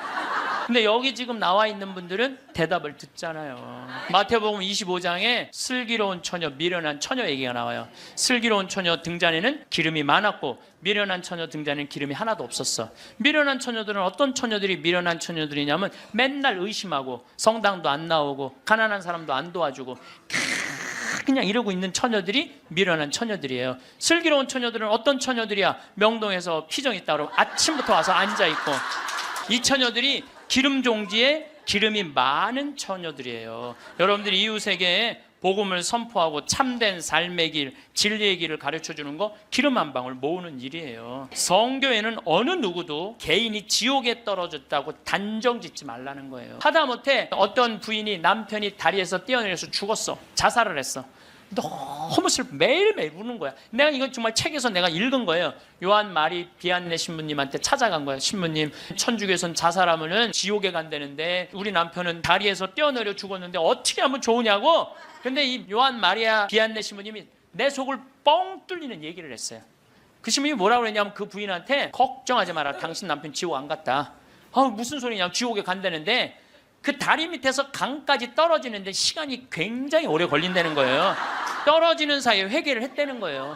근데 여기 지금 나와 있는 분들은 대답을 듣잖아요. 마태복음 25장에 슬기로운 처녀, 미련한 처녀 얘기가 나와요. 슬기로운 처녀 등잔에는 기름이 많았고 미련한 처녀 등잔에는 기름이 하나도 없었어. 미련한 처녀들은 어떤 처녀들이 미련한 처녀들이냐면 맨날 의심하고 성당도 안 나오고 가난한 사람도 안 도와주고 그냥 이러고 있는 처녀들이 미련한 처녀들이에요. 슬기로운 처녀들은 어떤 처녀들이야? 명동에서 피정 있다고 아침부터 와서 앉아있고 이 처녀들이 기름 종지에 기름이 많은 처녀들이에요. 여러분들이 이웃에게 복음을 선포하고 참된 삶의 길, 진리의 길을 가르쳐주는 거 기름 한 방울 모으는 일이에요. 성교회는 어느 누구도 개인이 지옥에 떨어졌다고 단정짓지 말라는 거예요. 하다못해 어떤 부인이 남편이 다리에서 뛰어내려서 죽었어. 자살을 했어. 너무 슬퍼. 매일매일 우는 거야. 내가 이거 정말 책에서 내가 읽은 거예요. 요한 마리 비안네 신부님한테 찾아간 거예요. 신부님, 천주교에선 자살하면은 지옥에 간다는데 우리 남편은 다리에서 뛰어내려 죽었는데 어떻게 하면 좋으냐고. 근데 이 요한 마리아 비안네 신부님이 내 속을 뻥 뚫리는 얘기를 했어요. 그 신부님이 뭐라고 그랬냐면 그 부인한테 걱정하지 마라. 당신 남편 지옥 안 갔다. 무슨 소리냐. 지옥에 간다는데 그 다리 밑에서 강까지 떨어지는데 시간이 굉장히 오래 걸린다는 거예요. 떨어지는 사이에 회개를 했다는 거예요.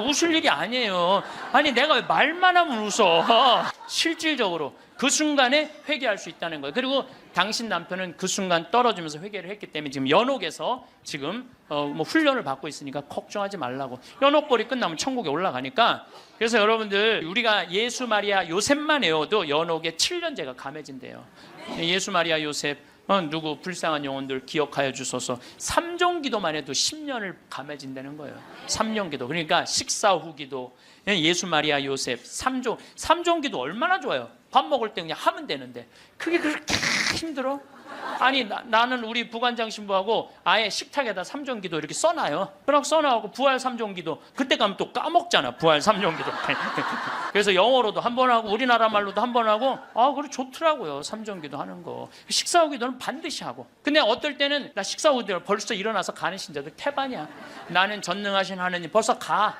웃을 일이 아니에요. 아니 내가 왜 말만 하면 웃어. 실질적으로 그 순간에 회개할 수 있다는 거예요. 그리고 당신 남편은 그 순간 떨어지면서 회개를 했기 때문에 지금 연옥에서 지금 훈련을 받고 있으니까 걱정하지 말라고. 연옥벌이 끝나면 천국에 올라가니까. 그래서 여러분들 우리가 예수 마리아 요셉만 외워도 연옥에 7년제가 감해진대요. 예수 마리아 요셉 누구 불쌍한 영혼들 기억하여 주소서. 3종 기도만 해도 10년을 감해진다는 거예요. 3년 기도. 그러니까 식사 후 기도, 예수 마리아 요셉 3종 기도 얼마나 좋아요. 밥 먹을 때 그냥 하면 되는데 그게 그렇게 힘들어? 아니 나는 우리 부관장 신부하고 아예 식탁에다 3종 기도 이렇게 써놔요. 그럼 써놔갖고 부활 3종 기도 그때 가면 또 까먹잖아. 부활 3종 기도. 그래서 영어로도 한 번 하고 우리나라 말로도 한 번 하고 그래 좋더라고요. 3종 기도 하는 거. 식사 후 기도는 반드시 하고. 근데 어떨 때는 나 식사 후 기도 벌써 일어나서 가는 신자들 태반이야. 나는 전능하신 하느님 벌써 가.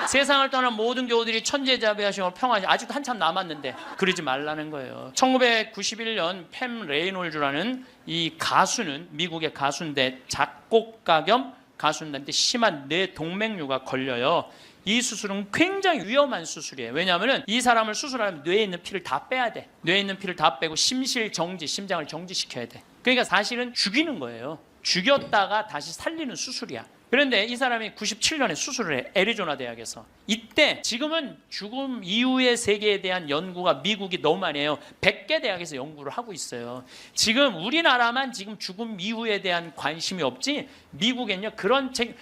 세상을 떠난 모든 교우들이 천재자비하시고 평화하시 아직도 한참 남았는데 그러지 말라는 거예요. 1991년 팸 레이놀즈라는 이 가수는 미국의 가수인데 작곡가 겸 가수인데 심한 뇌 동맥류가 걸려요. 이 수술은 굉장히 위험한 수술이에요. 왜냐하면 이 사람을 수술하면 뇌에 있는 피를 다 빼야 돼. 뇌에 있는 피를 다 빼고 심실 정지, 심장을 정지시켜야 돼. 그러니까 사실은 죽이는 거예요. 죽였다가 다시 살리는 수술이야. 그런데 이 사람이 97년에 수술을 해. 애리조나 대학에서. 이때 지금은 죽음 이후의 세계에 대한 연구가 미국이 너무 많이 해요. 100개 대학에서 연구를 하고 있어요. 지금 우리나라만 지금 죽음 이후에 대한 관심이 없지 미국엔요 그런 책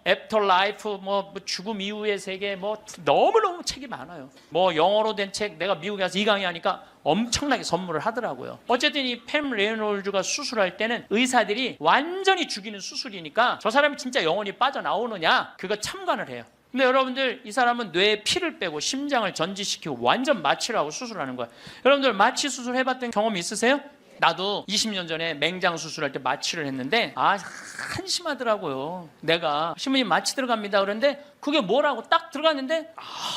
애프터 라이프 죽음 이후의 세계 너무너무 책이 많아요. 영어로 된 책 내가 미국에 가서 이 강의하니까 엄청나게 선물을 하더라고요. 어쨌든 이 팸 레이놀즈가 수술할 때는 의사들이 완전히 죽이는 수술이니까 저 사람이 진짜 영혼이 빠져나오느냐 그거 참관을 해요. 근데 여러분들 이 사람은 뇌에 피를 빼고 심장을 전지시키고 완전 마취를 하고 수술하는 거예요. 여러분들 마취 수술 해봤던 경험 있으세요? 나도 20년 전에 맹장 수술할 때 마취를 했는데 한심하더라고요. 내가 신부님 마취 들어갑니다 그런데 그게 뭐라고 딱 들어갔는데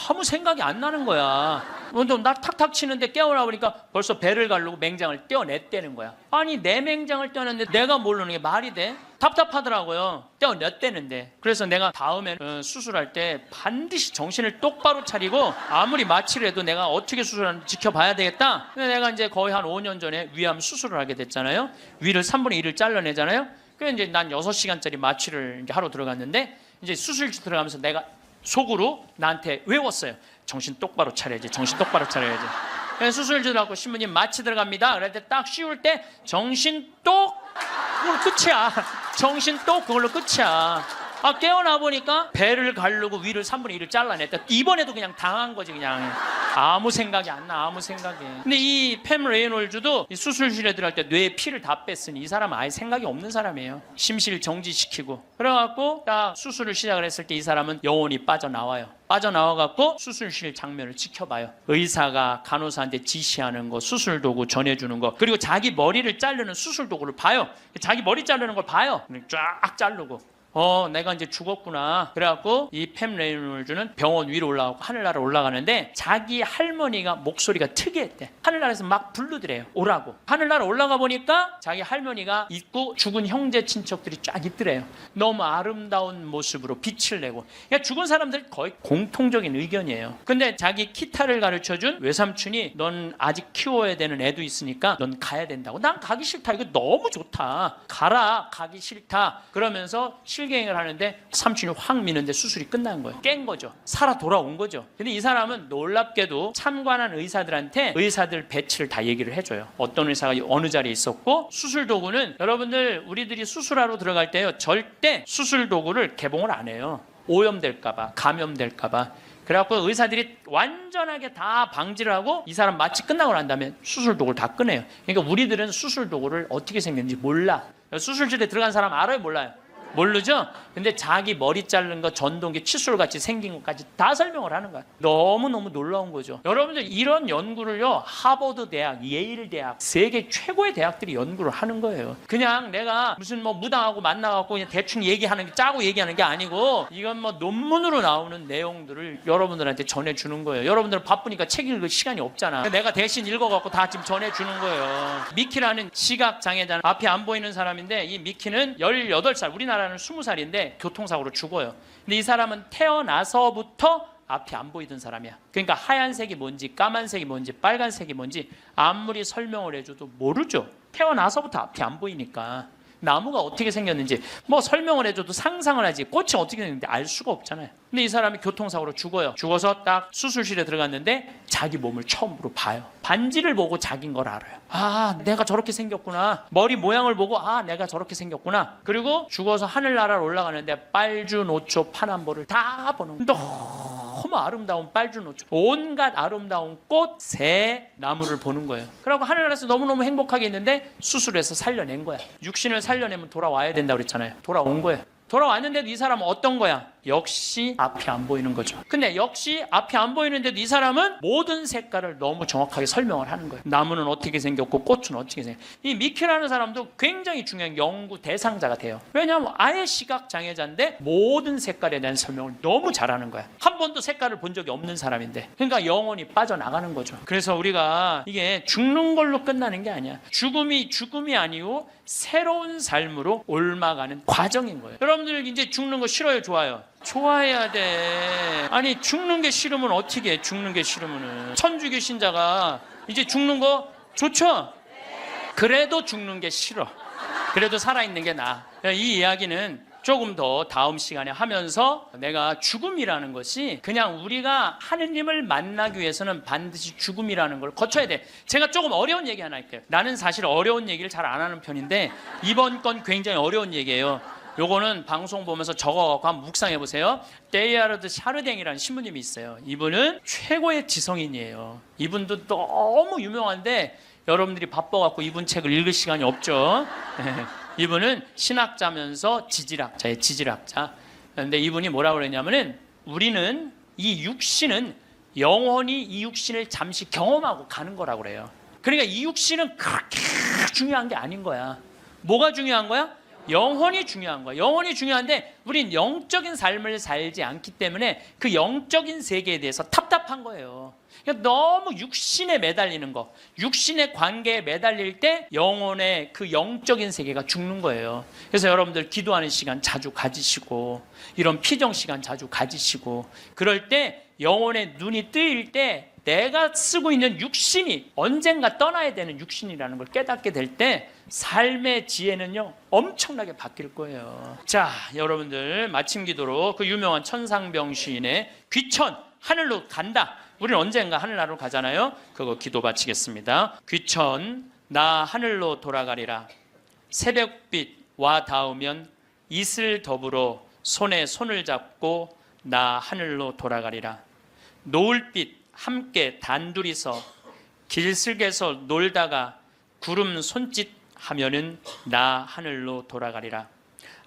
아무 생각이 안 나는 거야. 나 탁탁 치는데 깨어나 보니까 벌써 배를 가르고 맹장을 떼어냈다는 거야. 아니 내 맹장을 떼어냈는데 내가 모르는 게 말이 돼? 답답하더라고요. 떼어냈다는데. 그래서 내가 다음에 수술할 때 반드시 정신을 똑바로 차리고 아무리 마취를 해도 내가 어떻게 수술하는지 지켜봐야 되겠다. 근데 내가 이제 거의 한 5년 전에 위암 수술을 하게 됐잖아요. 위를 3분의 1을 잘라내잖아요. 그래서 이제 난 6시간짜리 마취를 이제 하러 들어갔는데 이제 수술실 들어가면서 내가 속으로 나한테 외웠어요. 정신 똑바로 차려야지. 정신 똑바로 차려야지. 수술실 들어가고 신부님 마취 들어갑니다. 그럴 때 딱 씌울 때 정신 똑 그걸로 끝이야. 정신 똑 그걸로 끝이야. 깨어나 보니까 배를 가르고 위를 3분의 1을 잘라냈다. 이번에도 그냥 당한 거지 그냥. 아무 생각이 안 나. 아무 생각이. 근데 이 팸 레이놀즈도 이 수술실에 들어갈 때 뇌에 피를 다 뺐으니 이 사람은 아예 생각이 없는 사람이에요. 심실 정지시키고. 그래갖고 딱 수술을 시작을 했을 때 이 사람은 영혼이 빠져나와요. 빠져나와갖고 수술실 장면을 지켜봐요. 의사가 간호사한테 지시하는 거, 수술 도구 전해주는 거, 그리고 자기 머리를 자르는 수술 도구를 봐요. 자기 머리 자르는 걸 봐요. 쫙 자르고. 내가 이제 죽었구나. 그래갖고 이 팸 레이놀즈는 병원 위로 올라가고 하늘나라 올라가는데 자기 할머니가 목소리가 특이했대. 하늘나라에서 막 부르더래요. 오라고. 하늘나라 올라가 보니까 자기 할머니가 있고 죽은 형제 친척들이 쫙 있더래요. 너무 아름다운 모습으로 빛을 내고. 그러니까 죽은 사람들 거의 공통적인 의견이에요. 근데 자기 기타를 가르쳐준 외삼촌이 넌 아직 키워야 되는 애도 있으니까 넌 가야 된다고. 난 가기 싫다. 이거 너무 좋다. 가라. 가기 싫다. 그러면서 실갱이를 하는데 삼촌이 확 미는데 수술이 끝난 거예요. 깬 거죠. 살아 돌아온 거죠. 근데 이 사람은 놀랍게도 참관한 의사들한테 의사들 배치를 다 얘기를 해줘요. 어떤 의사가 어느 자리에 있었고, 수술 도구는 여러분들 우리들이 수술하러 들어갈 때요, 절대 수술 도구를 개봉을 안 해요. 오염될까봐, 감염될까봐. 그래갖고 의사들이 완전하게 다 방지를 하고 이 사람 마취 끝나고 난 다음에 수술 도구를 다 꺼내요. 그러니까 우리들은 수술 도구를 어떻게 생겼는지 몰라. 수술실에 들어간 사람 알아요, 몰라요? 모르죠? 근데 자기 머리 자른 거, 전동기, 칫솔같이 생긴 것까지 다 설명을 하는 거야. 너무너무 놀라운 거죠. 여러분들 이런 연구를요, 하버드 대학, 예일 대학, 세계 최고의 대학들이 연구를 하는 거예요. 그냥 내가 무슨 뭐 무당하고 만나갖고 그냥 대충 얘기하는 게, 짜고 얘기하는 게 아니고, 이건 뭐 논문으로 나오는 내용들을 여러분들한테 전해주는 거예요. 여러분들은 바쁘니까 책 읽을 시간이 없잖아. 내가 대신 읽어갖고 다 지금 전해주는 거예요. 미키라는 시각장애자, 앞이 안 보이는 사람인데, 이 미키는 18살, 우리나라는 20살인데 교통사고로 죽어요. 근데 이 사람은 태어나서부터 앞이 안 보이던 사람이야. 그러니까 하얀색이 뭔지, 까만색이 뭔지, 빨간색이 뭔지 아무리 설명을 해줘도 모르죠. 태어나서부터 앞이 안 보이니까. 나무가 어떻게 생겼는지 뭐 설명을 해줘도 상상을 하지, 꽃이 어떻게 생겼는지 알 수가 없잖아요. 근데 이 사람이 교통사고로 죽어요. 죽어서 딱 수술실에 들어갔는데 자기 몸을 처음으로 봐요. 반지를 보고 자기인 걸 알아요. 아, 내가 저렇게 생겼구나. 머리 모양을 보고 아, 내가 저렇게 생겼구나. 그리고 죽어서 하늘나라로 올라가는데 빨주노초 파남보를 다 보는 거예요. 너무 아름다운 빨주노초, 온갖 아름다운 꽃, 새, 나무를 보는 거예요. 그러고 하늘나라에서 너무너무 행복하게 있는데 수술해서 살려낸 거야. 육신을 살려내면 돌아와야 된다고 그랬잖아요. 돌아온 거예요. 돌아왔는데도 이 사람은 어떤 거야? 역시 앞이 안 보이는 거죠. 근데 역시 앞이 안 보이는데도 이 사람은 모든 색깔을 너무 정확하게 설명을 하는 거예요. 나무는 어떻게 생겼고 꽃은 어떻게 생겼고. 이 미키라는 사람도 굉장히 중요한 연구 대상자가 돼요. 왜냐하면 아예 시각장애자인데 모든 색깔에 대한 설명을 너무 잘하는 거야. 한 번도 색깔을 본 적이 없는 사람인데. 그러니까 영혼이 빠져나가는 거죠. 그래서 우리가 이게 죽는 걸로 끝나는 게 아니야. 죽음이 아니고 새로운 삶으로 옮아가는 과정인 거예요. 여러분들 이제 죽는 거 싫어요, 좋아요? 좋아해야 돼. 아니, 죽는 게 싫으면 어떻게 해? 죽는 게 싫으면은. 천주교 신자가 이제 죽는 거 좋죠? 그래도 죽는 게 싫어. 그래도 살아있는 게 나아. 이 이야기는 조금 더 다음 시간에 하면서 내가 죽음이라는 것이 그냥 우리가 하느님을 만나기 위해서는 반드시 죽음이라는 걸 거쳐야 돼. 제가 조금 어려운 얘기 하나 할게요. 나는 사실 어려운 얘기를 잘 안 하는 편인데 이번 건 굉장히 어려운 얘기예요. 요거는 방송 보면서 적어갖고 한번 묵상해 보세요. 데이아르드 샤르댕이라는 신부님이 있어요. 이분은 최고의 지성인이에요. 이분도 너무 유명한데 여러분들이 바빠갖고 이분 책을 읽을 시간이 없죠. 이분은 신학자면서 지질학자예요. 지질학자. 그런데 이분이 뭐라고 그랬냐면은 우리는 이 육신은 영원히 이 육신을 잠시 경험하고 가는 거라고 그래요. 그러니까 이 육신은 그렇게 중요한 게 아닌 거야. 뭐가 중요한 거야? 영혼이 중요한 거야. 영혼이 중요한데 우린 영적인 삶을 살지 않기 때문에 그 영적인 세계에 대해서 답답한 거예요. 그러니까 너무 육신에 매달리는 거, 육신의 관계에 매달릴 때 영혼의 그 영적인 세계가 죽는 거예요. 그래서 여러분들 기도하는 시간 자주 가지시고 이런 피정 시간 자주 가지시고 그럴 때 영혼의 눈이 뜨일 때 내가 쓰고 있는 육신이 언젠가 떠나야 되는 육신이라는 걸 깨닫게 될 때 삶의 지혜는요 엄청나게 바뀔 거예요. 자, 여러분들 마침 기도로 그 유명한 천상병 시인의 귀천 하늘로 간다. 우리는 언젠가 하늘나라로 가잖아요. 그거 기도 바치겠습니다. 귀천 나 하늘로 돌아가리라. 새벽빛 와 닿으면 이슬 더불어 손에 손을 잡고 나 하늘로 돌아가리라. 노을빛 함께 단둘이서 길슬개서 놀다가 구름 손짓 하면은 나 하늘로 돌아가리라.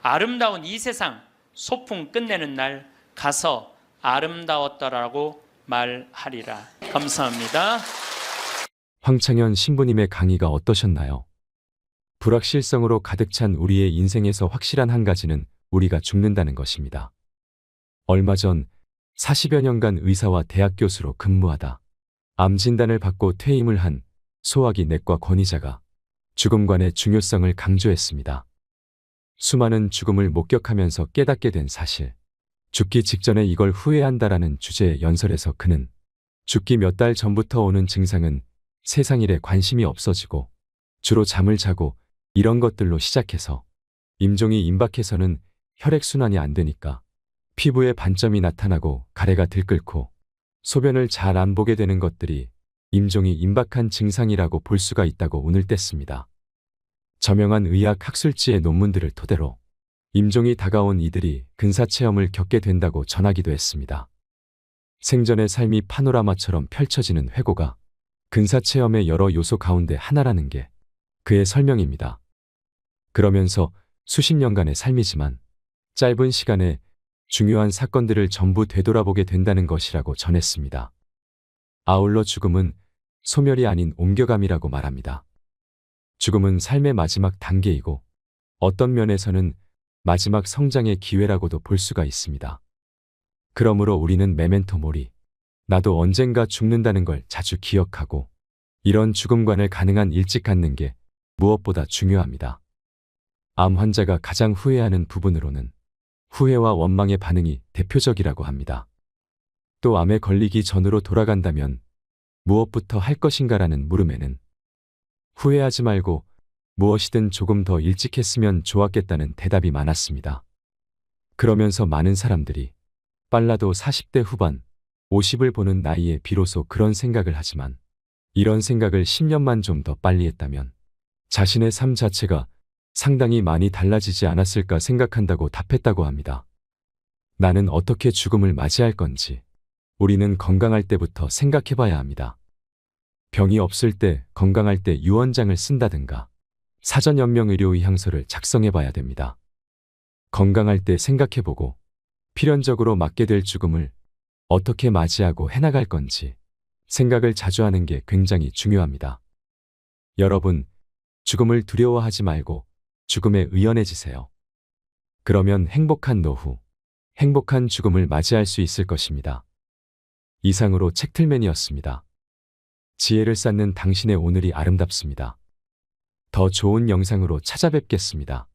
아름다운 이 세상 소풍 끝내는 날 가서 아름다웠더라고 말하리라. 감사합니다. 황창현 신부님의 강의가 어떠셨나요? 불확실성으로 가득 찬 우리의 인생에서 확실한 한 가지는 우리가 죽는다는 것입니다. 얼마 전 40여 년간 의사와 대학 교수로 근무하다 암 진단을 받고 퇴임을 한 소화기 내과 권위자가 죽음관의 중요성을 강조했습니다. 수많은 죽음을 목격하면서 깨닫게 된 사실, 죽기 직전에 이걸 후회한다라는 주제의 연설에서 그는 죽기 몇 달 전부터 오는 증상은 세상 일에 관심이 없어지고 주로 잠을 자고 이런 것들로 시작해서 임종이 임박해서는 혈액순환이 안 되니까 피부에 반점이 나타나고 가래가 들끓고 소변을 잘 안 보게 되는 것들이 임종이 임박한 증상이라고 볼 수가 있다고 운을 뗐습니다. 저명한 의학 학술지의 논문들을 토대로 임종이 다가온 이들이 근사체험을 겪게 된다고 전하기도 했습니다. 생전의 삶이 파노라마처럼 펼쳐지는 회고가 근사체험의 여러 요소 가운데 하나라는 게 그의 설명입니다. 그러면서 수십 년간의 삶이지만 짧은 시간에 중요한 사건들을 전부 되돌아보게 된다는 것이라고 전했습니다. 아울러 죽음은 소멸이 아닌 옮겨감이라고 말합니다. 죽음은 삶의 마지막 단계이고 어떤 면에서는 마지막 성장의 기회라고도 볼 수가 있습니다. 그러므로 우리는 메멘토 모리, 나도 언젠가 죽는다는 걸 자주 기억하고 이런 죽음관을 가능한 일찍 갖는 게 무엇보다 중요합니다. 암 환자가 가장 후회하는 부분으로는 후회와 원망의 반응이 대표적이라고 합니다. 또 암에 걸리기 전으로 돌아간다면 무엇부터 할 것인가라는 물음에는 후회하지 말고 무엇이든 조금 더 일찍 했으면 좋았겠다는 대답이 많았습니다. 그러면서 많은 사람들이 빨라도 40대 후반, 50을 보는 나이에 비로소 그런 생각을 하지만 이런 생각을 10년만 좀 더 빨리 했다면 자신의 삶 자체가 상당히 많이 달라지지 않았을까 생각한다고 답했다고 합니다. 나는 어떻게 죽음을 맞이할 건지 우리는 건강할 때부터 생각해봐야 합니다. 병이 없을 때 건강할 때 유언장을 쓴다든가 사전연명의료의향서를 작성해봐야 됩니다. 건강할 때 생각해보고 필연적으로 맞게 될 죽음을 어떻게 맞이하고 해나갈 건지 생각을 자주 하는 게 굉장히 중요합니다. 여러분, 죽음을 두려워하지 말고 죽음에 의연해지세요. 그러면 행복한 노후, 행복한 죽음을 맞이할 수 있을 것입니다. 이상으로 책틀맨이었습니다. 지혜를 쌓는 당신의 오늘이 아름답습니다. 더 좋은 영상으로 찾아뵙겠습니다.